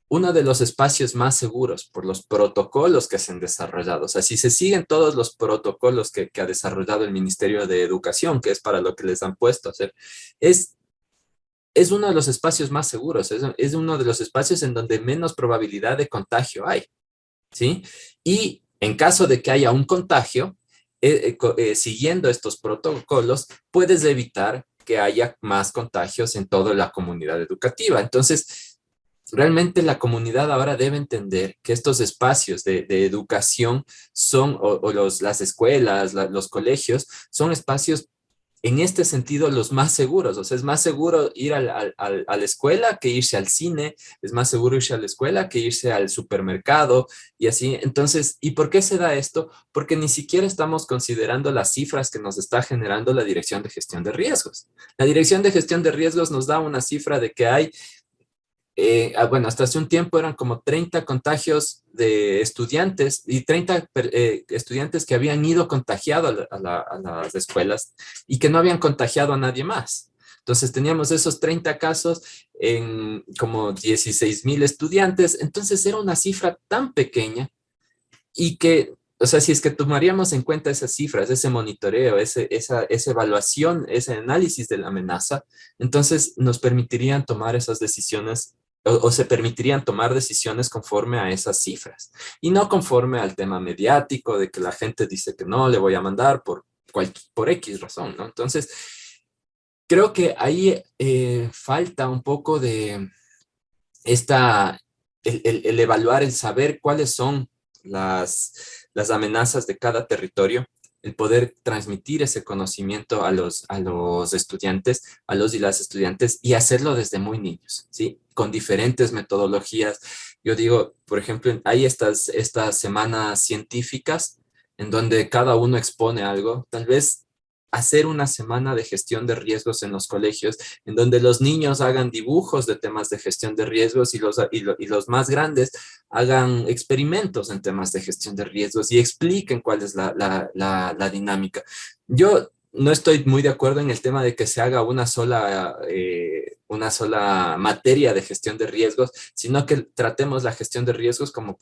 uno de los espacios más seguros por los protocolos que se han desarrollado, o sea, si se siguen todos los protocolos que ha desarrollado el Ministerio de Educación, que es para lo que les han puesto a hacer, es uno de los espacios más seguros, es uno de los espacios en donde menos probabilidad de contagio hay, ¿sí? Y en caso de que haya un contagio, siguiendo estos protocolos, puedes evitar que haya más contagios en toda la comunidad educativa. Entonces, realmente la comunidad ahora debe entender que estos espacios de educación son, las escuelas, los colegios, son espacios en este sentido los más seguros. O sea, es más seguro ir a la escuela que irse al cine, es más seguro irse a la escuela que irse al supermercado y así. Entonces, ¿y por qué se da esto? Porque ni siquiera estamos considerando las cifras que nos está generando la Dirección de Gestión de Riesgos. La Dirección de Gestión de Riesgos nos da una cifra de que hay bueno, hasta hace un tiempo eran como 30 contagios de estudiantes y 30 estudiantes que habían ido contagiados a las escuelas y que no habían contagiado a nadie más. Entonces teníamos esos 30 casos en como 16,000 estudiantes, entonces era una cifra tan pequeña y que, o sea, si es que tomaríamos en cuenta esas cifras, ese monitoreo, esa evaluación, ese análisis de la amenaza, entonces nos permitirían tomar esas decisiones o se permitirían tomar decisiones conforme a esas cifras y no conforme al tema mediático de que la gente dice que no, le voy a mandar por X razón, ¿no? Entonces, creo que ahí falta un poco de el evaluar, el saber cuáles son las amenazas de cada territorio, el poder transmitir ese conocimiento a los estudiantes, a los y las estudiantes, y hacerlo desde muy niños, ¿sí? Con diferentes metodologías. Yo digo, por ejemplo, hay estas semanas científicas en donde cada uno expone algo. Tal vez hacer una semana de gestión de riesgos en los colegios, en donde los niños hagan dibujos de temas de gestión de riesgos y los más grandes hagan experimentos en temas de gestión de riesgos y expliquen cuál es la dinámica. Yo no estoy muy de acuerdo en el tema de que se haga una sola materia de gestión de riesgos, sino que tratemos la gestión de riesgos como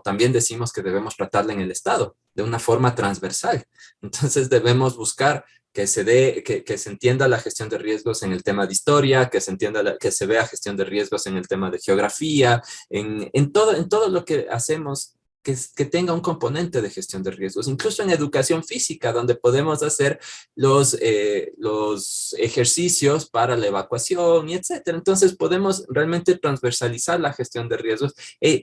también decimos que debemos tratarla en el Estado, de una forma transversal. Entonces debemos buscar que se entienda la gestión de riesgos en el tema de historia, que se vea gestión de riesgos en el tema de geografía, en todo lo que hacemos, que tenga un componente de gestión de riesgos, incluso en educación física, donde podemos hacer los ejercicios para la evacuación y etcétera. Entonces podemos realmente transversalizar la gestión de riesgos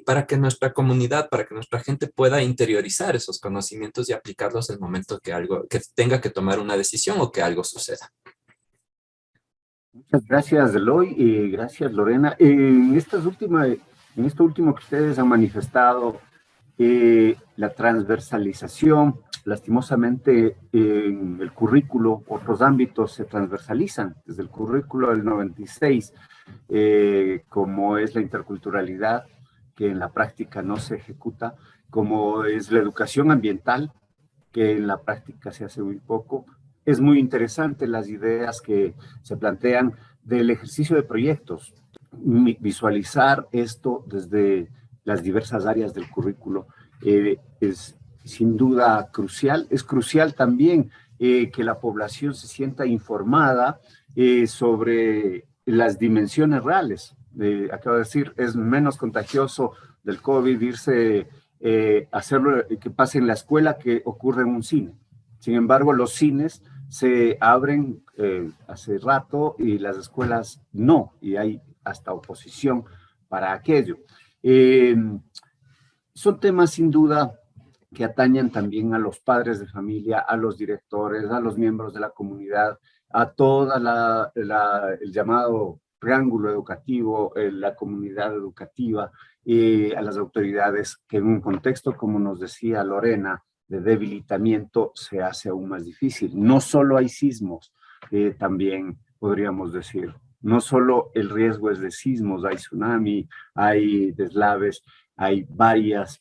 para que nuestra comunidad, para que nuestra gente pueda interiorizar esos conocimientos y aplicarlos en el momento que tenga que tomar una decisión o que algo suceda. Muchas gracias, Eloy, y gracias, Lorena. En esto último que ustedes han manifestado, la transversalización, lastimosamente en el currículo, otros ámbitos se transversalizan, desde el currículo del 96, como es la interculturalidad, que en la práctica no se ejecuta, como es la educación ambiental, que en la práctica se hace muy poco. Es muy interesante las ideas que se plantean del ejercicio de proyectos, visualizar esto desde las diversas áreas del currículo es sin duda crucial. Es crucial también que la población se sienta informada sobre las dimensiones reales. Acabo de decir, es menos contagioso del COVID irse hacerlo que pase en la escuela que ocurre en un cine. Sin embargo, los cines se abren hace rato y las escuelas no, y hay hasta oposición para aquello. Son temas sin duda que atañen también a los padres de familia, a los directores, a los miembros de la comunidad, a toda el llamado triángulo educativo, la comunidad educativa y a las autoridades que en un contexto, como nos decía Lorena, de debilitamiento se hace aún más difícil. No solo hay sismos, también podríamos decir, no solo el riesgo es de sismos, hay tsunami, hay deslaves, hay varias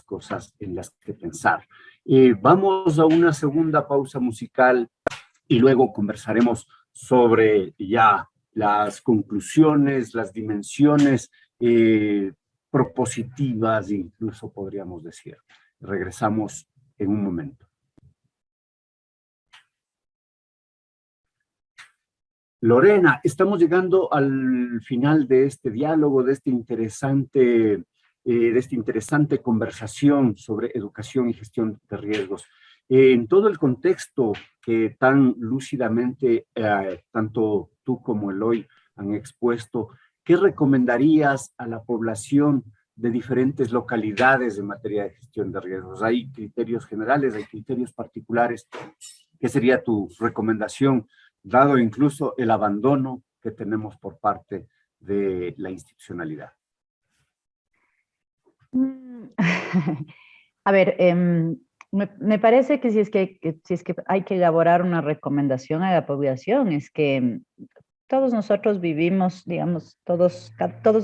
cosas en las que pensar. Vamos a una segunda pausa musical y luego conversaremos sobre ya las conclusiones, las dimensiones propositivas, incluso podríamos decir. Regresamos en un momento. Lorena, estamos llegando al final de este diálogo, de esta interesante conversación sobre educación y gestión de riesgos. En todo el contexto que tan lúcidamente tanto tú como Eloy han expuesto, ¿qué recomendarías a la población de diferentes localidades en materia de gestión de riesgos? Hay criterios generales, hay criterios particulares. ¿Qué sería tu recomendación, dado incluso el abandono que tenemos por parte de la institucionalidad? A ver, me parece que si es que hay que elaborar una recomendación a la población, es que todos nosotros vivimos, digamos, todos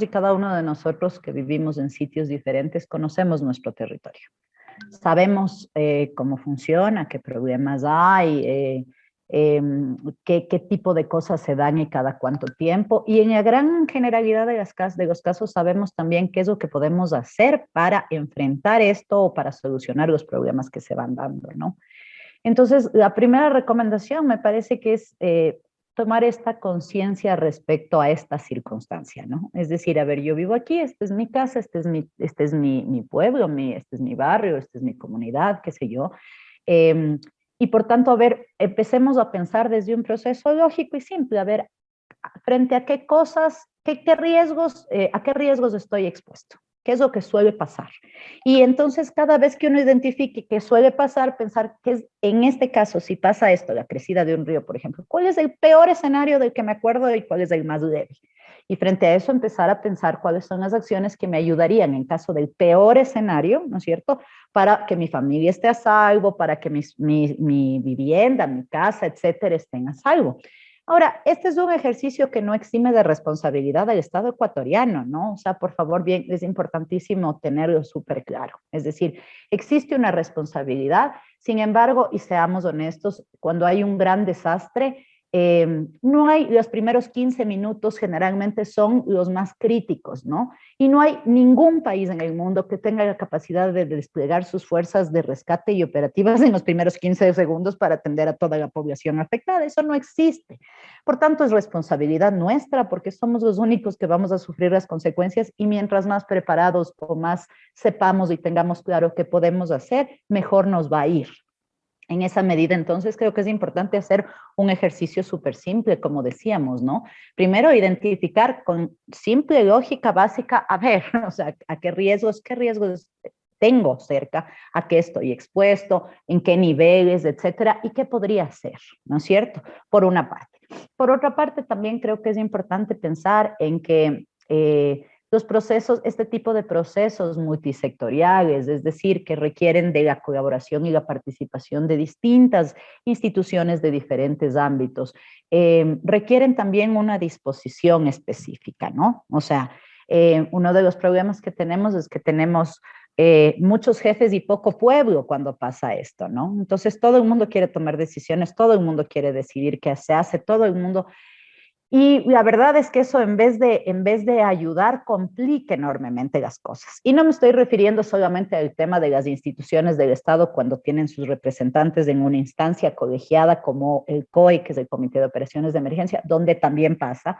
y cada uno de nosotros que vivimos en sitios diferentes, conocemos nuestro territorio. Sabemos cómo funciona, qué problemas hay, qué tipo de cosas se dan y cada cuánto tiempo. Y en la gran generalidad de los casos sabemos también qué es lo que podemos hacer para enfrentar esto o para solucionar los problemas que se van dando, ¿no? Entonces, la primera recomendación me parece que es tomar esta conciencia respecto a esta circunstancia, ¿no? Es decir, a ver, yo vivo aquí, esta es mi casa, este es mi pueblo, este es mi barrio, esta es mi comunidad, qué sé yo. Y por tanto, a ver, empecemos a pensar desde un proceso lógico y simple, a ver, frente a qué cosas, qué riesgos, a qué riesgos estoy expuesto. ¿Qué es lo que suele pasar? Y entonces cada vez que uno identifique qué suele pasar, pensar que es, en este caso, si pasa esto, la crecida de un río, por ejemplo, ¿cuál es el peor escenario del que me acuerdo y cuál es el más leve? Y frente a eso empezar a pensar cuáles son las acciones que me ayudarían en caso del peor escenario, ¿no es cierto? Para que mi familia esté a salvo, para que mi vivienda, mi casa, etcétera, estén a salvo. Ahora, este es un ejercicio que no exime de responsabilidad del Estado ecuatoriano, ¿no? O sea, por favor, bien, es importantísimo tenerlo súper claro. Es decir, existe una responsabilidad, sin embargo, y seamos honestos, cuando hay un gran desastre, no hay, los primeros 15 minutos generalmente son los más críticos, ¿no? Y no hay ningún país en el mundo que tenga la capacidad de desplegar sus fuerzas de rescate y operativas en los primeros 15 segundos para atender a toda la población afectada. Eso no existe. Por tanto, es responsabilidad nuestra porque somos los únicos que vamos a sufrir las consecuencias y mientras más preparados o más sepamos y tengamos claro qué podemos hacer, mejor nos va a ir. En esa medida, entonces, creo que es importante hacer un ejercicio súper simple, como decíamos, ¿no? Primero, identificar con simple lógica básica, a ver, o sea, a qué riesgos tengo cerca, a qué estoy expuesto, en qué niveles, etcétera, y qué podría hacer, ¿no es cierto? Por una parte. Por otra parte, también creo que es importante pensar en que los procesos, este tipo de procesos multisectoriales, es decir, que requieren de la colaboración y la participación de distintas instituciones de diferentes ámbitos, requieren también una disposición específica, ¿no? O sea, uno de los problemas que tenemos es que tenemos muchos jefes y poco pueblo cuando pasa esto, ¿no? Entonces todo el mundo quiere tomar decisiones, todo el mundo quiere decidir qué se hace, todo el mundo. Y la verdad es que eso en vez de ayudar, complica enormemente las cosas. Y no me estoy refiriendo solamente al tema de las instituciones del Estado cuando tienen sus representantes en una instancia colegiada como el COE, que es el Comité de Operaciones de Emergencia, donde también pasa,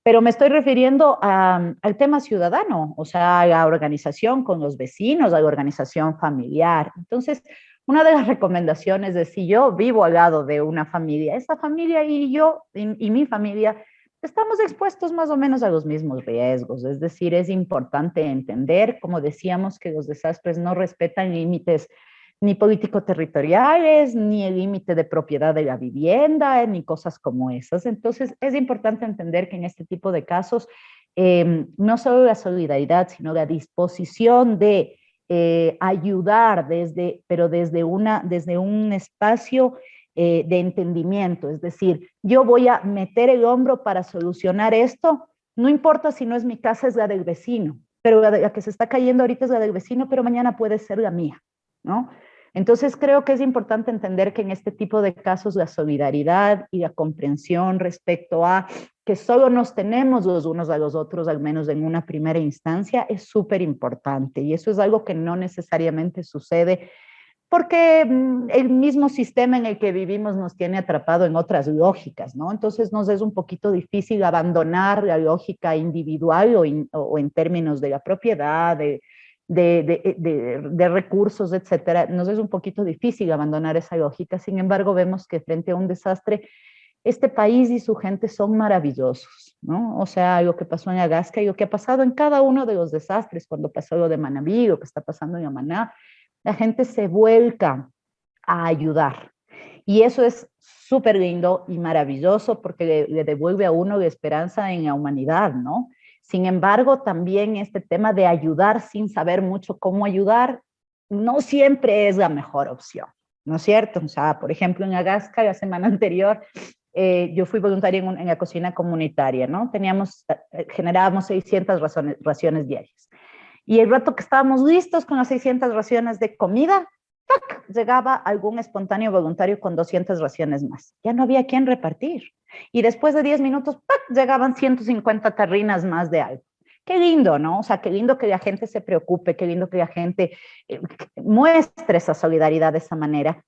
pero me estoy refiriendo al tema ciudadano, o sea, a la organización con los vecinos, a la organización familiar. Entonces, una de las recomendaciones es si yo vivo al lado de una familia, esa familia y yo y mi familia estamos expuestos más o menos a los mismos riesgos. Es decir, es importante entender, como decíamos, que los desastres no respetan límites ni político-territoriales, ni el límite de propiedad de la vivienda, ni cosas como esas. Entonces, es importante entender que en este tipo de casos, no solo la solidaridad, sino la disposición de ayudar pero desde un espacio de entendimiento, es decir, yo voy a meter el hombro para solucionar esto, no importa si no es mi casa, es la del vecino, pero la que se está cayendo ahorita es la del vecino, pero mañana puede ser la mía, ¿no? Entonces creo que es importante entender que en este tipo de casos la solidaridad y la comprensión respecto a que solo nos tenemos los unos a los otros, al menos en una primera instancia, es súper importante. Y eso es algo que no necesariamente sucede porque el mismo sistema en el que vivimos nos tiene atrapado en otras lógicas, ¿no? Entonces nos es un poquito difícil abandonar la lógica individual o en términos de la propiedad, de recursos, etcétera. Nos es un poquito difícil abandonar esa lógica. Sin embargo, vemos que frente a un desastre, este país y su gente son maravillosos, ¿no? O sea, lo que pasó en Agasca y lo que ha pasado en cada uno de los desastres, cuando pasó lo de Manabí, lo que está pasando en Amaná, la gente se vuelca a ayudar. Y eso es súper lindo y maravilloso porque le devuelve a uno la esperanza en la humanidad, ¿no? Sin embargo, también este tema de ayudar sin saber mucho cómo ayudar no siempre es la mejor opción, ¿no es cierto? O sea, por ejemplo, en Agasca, la semana anterior, yo fui voluntaria en la cocina comunitaria, ¿no? Generábamos 600 raciones diarias. Y el rato que estábamos listos con las 600 raciones de comida, ¡pac!, llegaba algún espontáneo voluntario con 200 raciones más. Ya no había quien repartir. Y después de 10 minutos, ¡pac!, llegaban 150 tarrinas más de algo. Qué lindo, ¿no? O sea, qué lindo que la gente se preocupe, qué lindo que la gente muestre esa solidaridad de esa manera.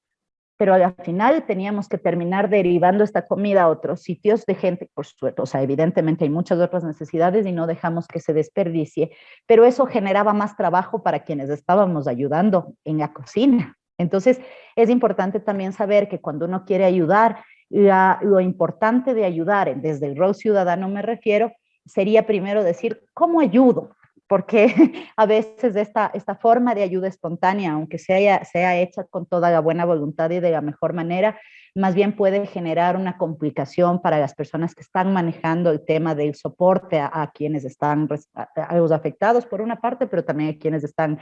Pero al final teníamos que terminar derivando esta comida a otros sitios de gente, por suerte, o sea, evidentemente hay muchas otras necesidades y no dejamos que se desperdicie, pero eso generaba más trabajo para quienes estábamos ayudando en la cocina. Entonces, es importante también saber que cuando uno quiere ayudar, lo importante de ayudar, desde el rol ciudadano me refiero, sería primero decir, ¿cómo ayudo? Porque a veces esta forma de ayuda espontánea, aunque sea hecha con toda la buena voluntad y de la mejor manera, más bien puede generar una complicación para las personas que están manejando el tema del soporte a quienes están, a los afectados por una parte, pero también a quienes están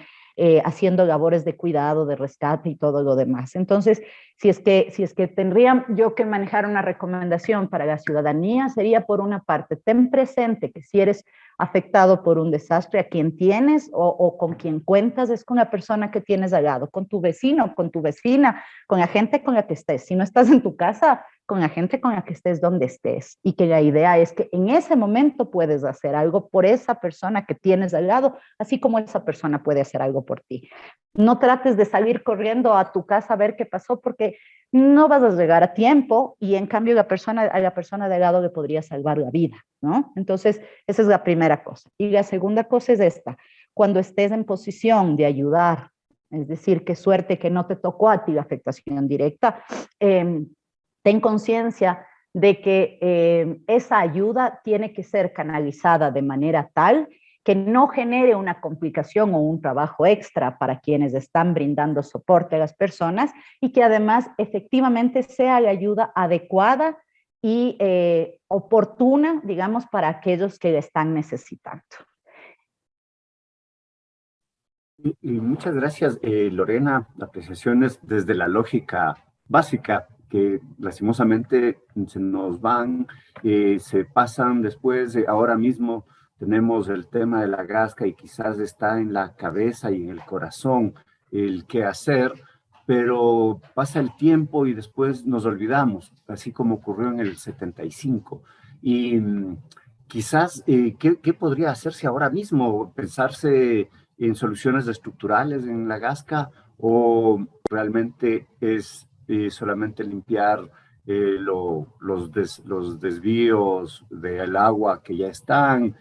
haciendo labores de cuidado, de rescate y todo lo demás. Entonces, si es que tendría yo que manejar una recomendación para la ciudadanía, sería por una parte, ten presente que si eres afectado por un desastre, a quien tienes o con quien cuentas es con la persona que tienes al lado, con tu vecino, con tu vecina, con la gente con la que estés. Si no estás en tu casa, con la gente con la que estés donde estés. Y que la idea es que en ese momento puedes hacer algo por esa persona que tienes al lado, así como esa persona puede hacer algo por ti. No trates de salir corriendo a tu casa a ver qué pasó, porque no vas a llegar a tiempo y en cambio a la persona de al lado le podría salvar la vida, ¿no? Entonces, esa es la primera cosa. Y la segunda cosa es esta: cuando estés en posición de ayudar, es decir, qué suerte que no te tocó a ti la afectación directa, ten conciencia de que esa ayuda tiene que ser canalizada de manera tal que no genere una complicación o un trabajo extra para quienes están brindando soporte a las personas y que además efectivamente sea la ayuda adecuada y oportuna, digamos, para aquellos que la están necesitando. Y muchas gracias, Lorena. Apreciaciones desde la lógica básica que lastimosamente se nos van, se pasan después. Ahora mismo tenemos el tema de la Gasca y quizás está en la cabeza y en el corazón el qué hacer, pero pasa el tiempo y después nos olvidamos, así como ocurrió en el 75. Y quizás, ¿qué podría hacerse ahora mismo? ¿Pensarse en soluciones estructurales en la Gasca o realmente es solamente limpiar los desvíos del agua que ya están?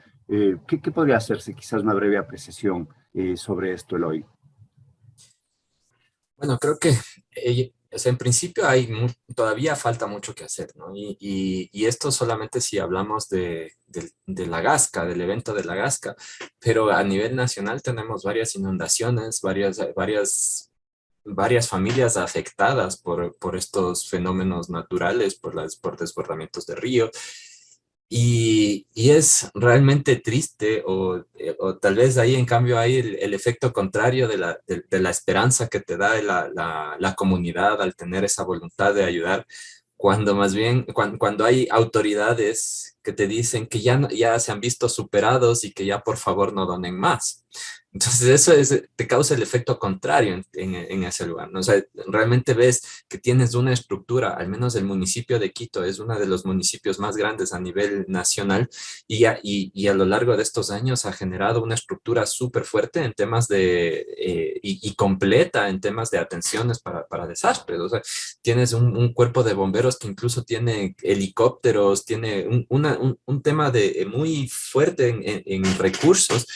¿Qué podría hacerse? Quizás una breve apreciación sobre esto, Eloy. Bueno, creo que o sea, en principio todavía falta mucho que hacer, ¿no? Y esto solamente si hablamos de la Gasca, del evento de la Gasca, pero a nivel nacional tenemos varias inundaciones, varias familias afectadas por estos fenómenos naturales, por desbordamientos de río. Y es realmente triste, o tal vez ahí en cambio hay el efecto contrario de la esperanza que te da la comunidad al tener esa voluntad de ayudar, cuando más bien, cuando hay autoridades que te dicen que ya se han visto superados y que ya por favor no donen más. Entonces te causa el efecto contrario en ese lugar, ¿no? O sea, realmente ves que tienes una estructura, al menos el municipio de Quito es uno de los municipios más grandes a nivel nacional y a lo largo de estos años ha generado una estructura súper fuerte en temas y completa en temas de atenciones para desastres. O sea, tienes un cuerpo de bomberos que incluso tiene helicópteros, tiene un tema muy fuerte en recursos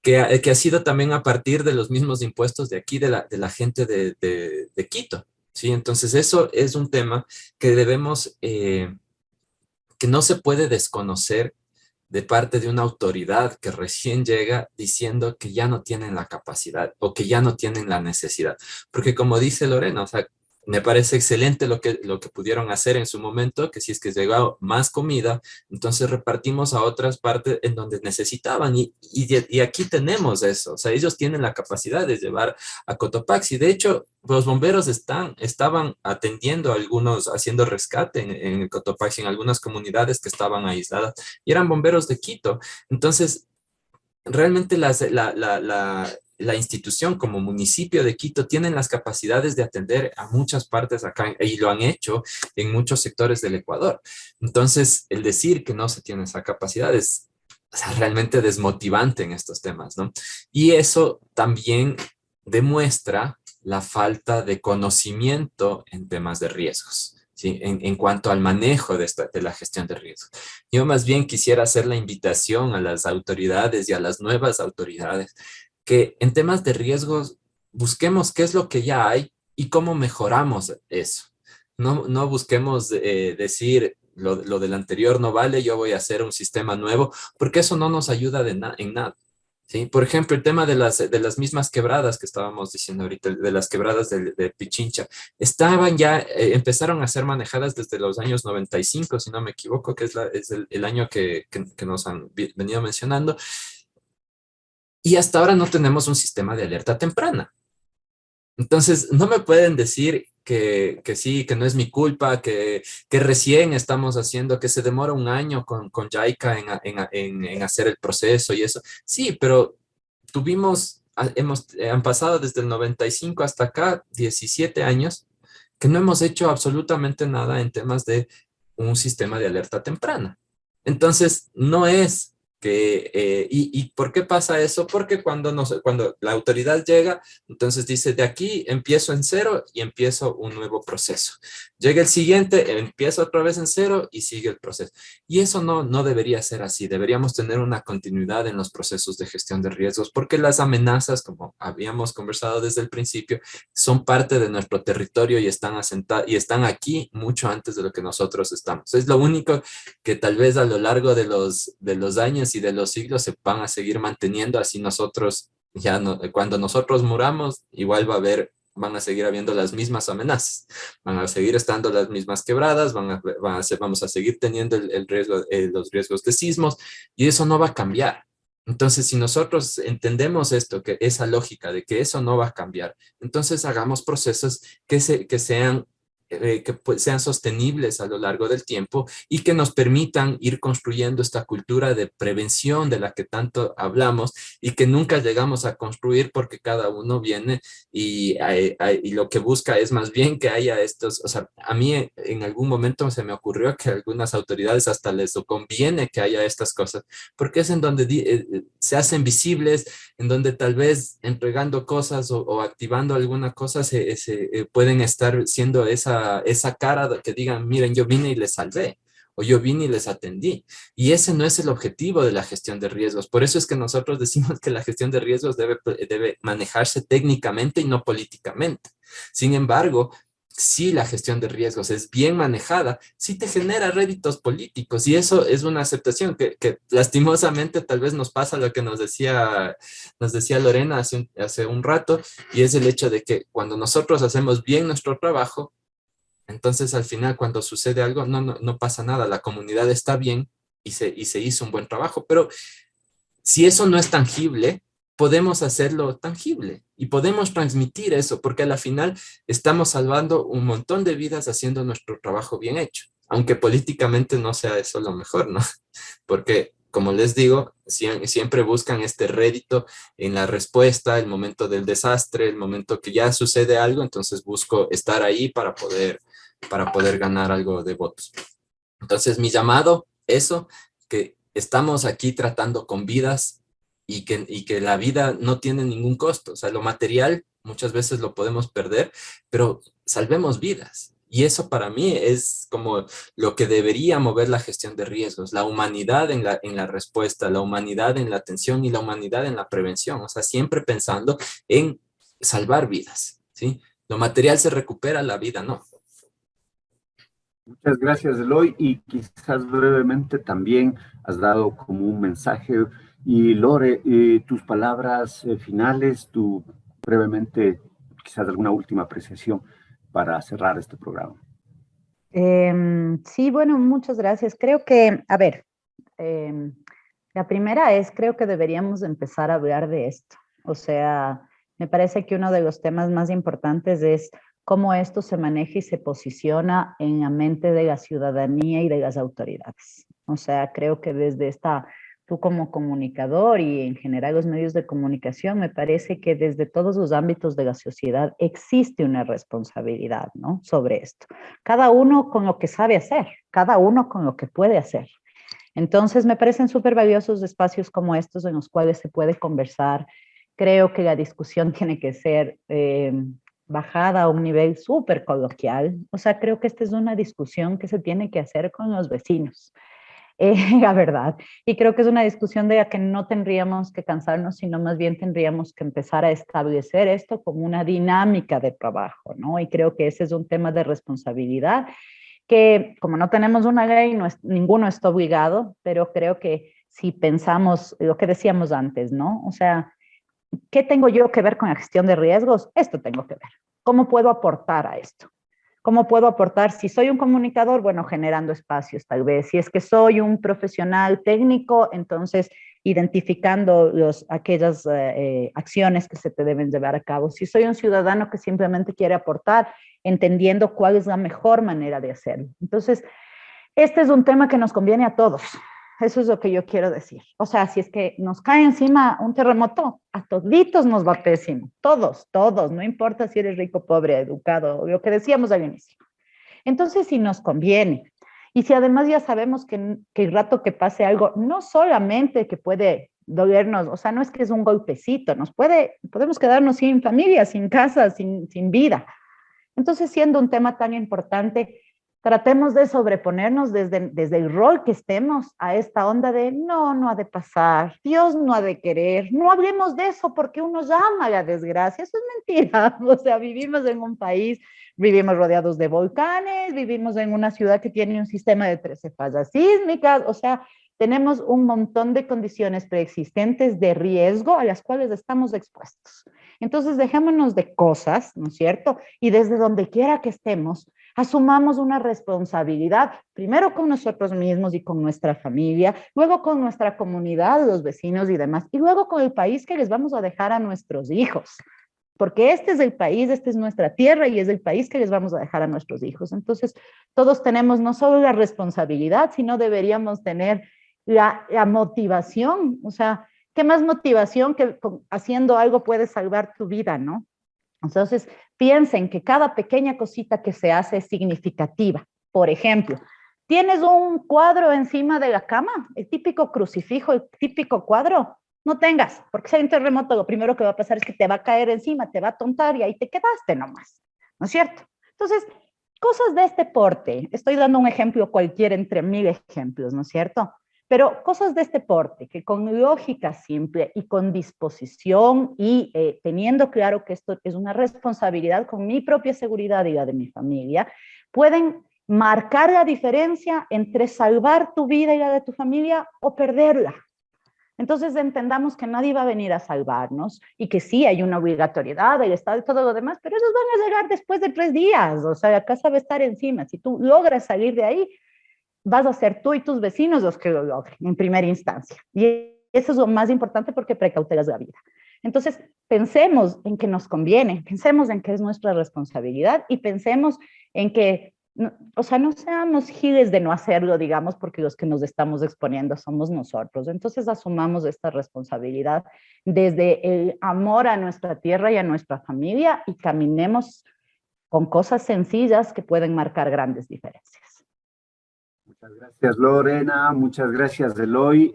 que ha sido también a partir de los mismos impuestos de aquí, de la gente de Quito, ¿sí? Entonces eso es un tema que que no se puede desconocer de parte de una autoridad que recién llega diciendo que ya no tienen la capacidad o que ya no tienen la necesidad. Porque como dice Lorena, o sea, me parece excelente lo que pudieron hacer en su momento, que si es que llegó más comida, entonces repartimos a otras partes en donde necesitaban y aquí tenemos eso, o sea, ellos tienen la capacidad de llevar a Cotopaxi. De hecho, los bomberos estaban atendiendo a algunos, haciendo rescate en el Cotopaxi, en algunas comunidades que estaban aisladas, y eran bomberos de Quito. Entonces, realmente la institución como municipio de Quito tienen las capacidades de atender a muchas partes acá y lo han hecho en muchos sectores del Ecuador. Entonces, el decir que no se tiene esa capacidad es, o sea, realmente desmotivante en estos temas, ¿no? Y eso también demuestra la falta de conocimiento en temas de riesgos, ¿sí? En cuanto al manejo de la gestión de riesgos. Yo más bien quisiera hacer la invitación a las autoridades y a las nuevas autoridades que en temas de riesgos busquemos qué es lo que ya hay y cómo mejoramos eso. No busquemos decir lo del anterior no vale, yo voy a hacer un sistema nuevo, porque eso no nos ayuda en nada. ¿Sí? Por ejemplo, el tema de las mismas quebradas que estábamos diciendo ahorita, de las quebradas de Pichincha, estaban ya, empezaron a ser manejadas desde los años 95, si no me equivoco, que es el año que nos han venido mencionando, y hasta ahora no tenemos un sistema de alerta temprana. Entonces, no me pueden decir que sí, que no es mi culpa, que recién estamos haciendo, que se demora un año con JICA en hacer el proceso y eso. Sí, pero han pasado desde el 95 hasta acá 17 años que no hemos hecho absolutamente nada en temas de un sistema de alerta temprana. Entonces, no es ¿y por qué pasa eso? Porque cuando la autoridad llega, entonces dice, de aquí empiezo en cero y empiezo un nuevo proceso. Llega el siguiente, empieza otra vez en cero y sigue el proceso. Y eso no debería ser así. Deberíamos tener una continuidad en los procesos de gestión de riesgos, porque las amenazas, como habíamos conversado desde el principio, son parte de nuestro territorio y están asentadas y están aquí mucho antes de lo que nosotros estamos. Es lo único que tal vez a lo largo de los años y de los siglos se van a seguir manteniendo, así nosotros, cuando nosotros muramos, igual van a seguir habiendo las mismas amenazas, van a seguir estando las mismas quebradas, vamos a seguir teniendo el riesgo, los riesgos de sismos, y eso no va a cambiar. Entonces, si nosotros entendemos esto, que esa lógica de que eso no va a cambiar, entonces hagamos procesos que sean sostenibles a lo largo del tiempo y que nos permitan ir construyendo esta cultura de prevención de la que tanto hablamos y que nunca llegamos a construir porque cada uno viene y lo que busca es más bien que haya estos, o sea, a mí en algún momento se me ocurrió que a algunas autoridades hasta les conviene que haya estas cosas, porque es en donde se hacen visibles, en donde tal vez entregando cosas o activando alguna cosa pueden estar siendo esa cara que digan, miren, yo vine y les salvé, o yo vine y les atendí. Y ese no es el objetivo de la gestión de riesgos. Por eso es que nosotros decimos que la gestión de riesgos debe manejarse técnicamente y no políticamente. Sin embargo, si la gestión de riesgos es bien manejada, sí te genera réditos políticos, y eso es una aceptación que lastimosamente tal vez nos pasa lo que nos decía Lorena hace un rato, y es el hecho de que cuando nosotros hacemos bien nuestro trabajo, entonces al final cuando sucede algo no pasa nada, la comunidad está bien y se hizo un buen trabajo, pero si eso no es tangible, podemos hacerlo tangible y podemos transmitir eso, porque a la final estamos salvando un montón de vidas haciendo nuestro trabajo bien hecho, aunque políticamente no sea eso lo mejor, ¿no? Porque, como les digo, siempre buscan este rédito en la respuesta, el momento del desastre, el momento que ya sucede algo, entonces busco estar ahí para poder ganar algo de votos. Entonces, mi llamado, eso, que estamos aquí tratando con vidas y que la vida no tiene ningún costo. O sea, lo material muchas veces lo podemos perder, pero salvemos vidas. Y eso para mí es como lo que debería mover la gestión de riesgos, la humanidad en la respuesta, la humanidad en la atención y la humanidad en la prevención. O sea, siempre pensando en salvar vidas, ¿sí? Lo material se recupera, la vida no. Muchas gracias, Eloy, y quizás brevemente también has dado como un mensaje. Y Lore, tus palabras finales, brevemente, quizás alguna última apreciación para cerrar este programa. Sí, bueno, muchas gracias. Creo que, a ver, la primera es, creo que deberíamos empezar a hablar de esto. O sea, me parece que uno de los temas más importantes es cómo esto se maneja y se posiciona en la mente de la ciudadanía y de las autoridades. O sea, creo que desde esta tú como comunicador y en general los medios de comunicación, me parece que desde todos los ámbitos de la sociedad existe una responsabilidad, ¿no?, sobre esto. Cada uno con lo que sabe hacer, cada uno con lo que puede hacer. Entonces, me parecen súper valiosos espacios como estos en los cuales se puede conversar. Creo que la discusión tiene que ser bajada a un nivel súper coloquial. O sea, creo que esta es una discusión que se tiene que hacer con los vecinos. La verdad. Y creo que es una discusión de la que no tendríamos que cansarnos, sino más bien tendríamos que empezar a establecer esto como una dinámica de trabajo, ¿no? Y creo que ese es un tema de responsabilidad que, como no tenemos una ley, ninguno está obligado, pero creo que si pensamos lo que decíamos antes, ¿no? O sea, ¿qué tengo yo que ver con la gestión de riesgos? Esto tengo que ver. ¿Cómo puedo aportar a esto? ¿Cómo puedo aportar? Si soy un comunicador, bueno, generando espacios tal vez. Si es que soy un profesional técnico, entonces identificando aquellas acciones que se te deben llevar a cabo. Si soy un ciudadano que simplemente quiere aportar, entendiendo cuál es la mejor manera de hacerlo. Entonces, este es un tema que nos conviene a todos. Eso es lo que yo quiero decir. O sea, si es que nos cae encima un terremoto, a toditos nos va pésimo. Todos, no importa si eres rico, pobre, educado, lo que decíamos al inicio. Entonces, si nos conviene, y si además ya sabemos que el rato que pase algo, no solamente que puede dolernos, o sea, no es que es un golpecito, podemos quedarnos sin familia, sin casa, sin vida. Entonces, siendo un tema tan importante, tratemos de sobreponernos desde el rol que estemos a esta onda de no ha de pasar, Dios no ha de querer, no hablemos de eso porque uno llama a la desgracia. Eso es mentira. O sea, vivimos en un país, vivimos rodeados de volcanes, vivimos en una ciudad que tiene un sistema de 13 fallas sísmicas, o sea, tenemos un montón de condiciones preexistentes de riesgo a las cuales estamos expuestos. Entonces, dejémonos de cosas, ¿no es cierto? Y desde donde quiera que estemos, asumamos una responsabilidad, primero con nosotros mismos y con nuestra familia, luego con nuestra comunidad, los vecinos y demás, y luego con el país que les vamos a dejar a nuestros hijos. Porque este es el país, esta es nuestra tierra y es el país que les vamos a dejar a nuestros hijos. Entonces, todos tenemos no solo la responsabilidad, sino deberíamos tener la motivación. O sea, ¿qué más motivación que haciendo algo puedes salvar tu vida, no? Entonces, piensen que cada pequeña cosita que se hace es significativa. Por ejemplo, tienes un cuadro encima de la cama, el típico crucifijo, el típico cuadro, no tengas, porque si hay un terremoto, lo primero que va a pasar es que te va a caer encima, te va a tontar y ahí te quedaste nomás, ¿no es cierto? Entonces, cosas de este porte, estoy dando un ejemplo cualquiera entre 1000 ejemplos, ¿no es cierto? Pero cosas de este porte, que con lógica simple y con disposición y teniendo claro que esto es una responsabilidad con mi propia seguridad y la de mi familia, pueden marcar la diferencia entre salvar tu vida y la de tu familia o perderla. Entonces entendamos que nadie va a venir a salvarnos y que sí hay una obligatoriedad del Estado y todo lo demás, pero esos van a llegar después de 3 días, o sea, la casa va a estar encima. Si tú logras salir de ahí, vas a ser tú y tus vecinos los que lo logren en primera instancia. Y eso es lo más importante porque precautelas la vida. Entonces, pensemos en que nos conviene, pensemos en que es nuestra responsabilidad y pensemos en que, o sea, no seamos giles de no hacerlo, digamos, porque los que nos estamos exponiendo somos nosotros. Entonces, asumamos esta responsabilidad desde el amor a nuestra tierra y a nuestra familia y caminemos con cosas sencillas que pueden marcar grandes diferencias. Muchas gracias, Lorena. Muchas gracias, Eloy.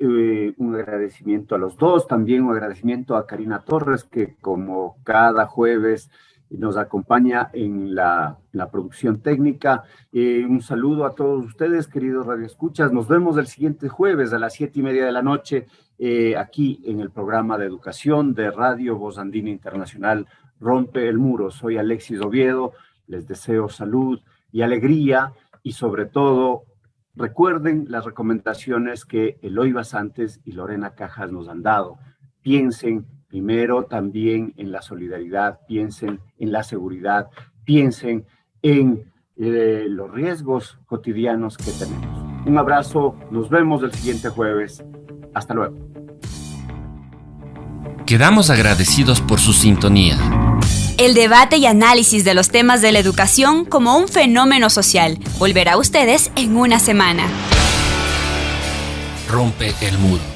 Un agradecimiento a los dos. También un agradecimiento a Karina Torres, que como cada jueves nos acompaña en la producción técnica. Un saludo a todos ustedes, queridos radioescuchas. Nos vemos el siguiente jueves a las 7:30 de la noche, aquí en el programa de educación de Radio Voz Andina Internacional, Rompe el Muro. Soy Alexis Oviedo. Les deseo salud y alegría y sobre todo, recuerden las recomendaciones que Eloy Basantes y Lorena Cajas nos han dado. Piensen primero también en la solidaridad, piensen en la seguridad, piensen en los riesgos cotidianos que tenemos. Un abrazo, nos vemos el siguiente jueves. Hasta luego. Quedamos agradecidos por su sintonía. El debate y análisis de los temas de la educación como un fenómeno social volverá a ustedes en una semana. Rompe el muro.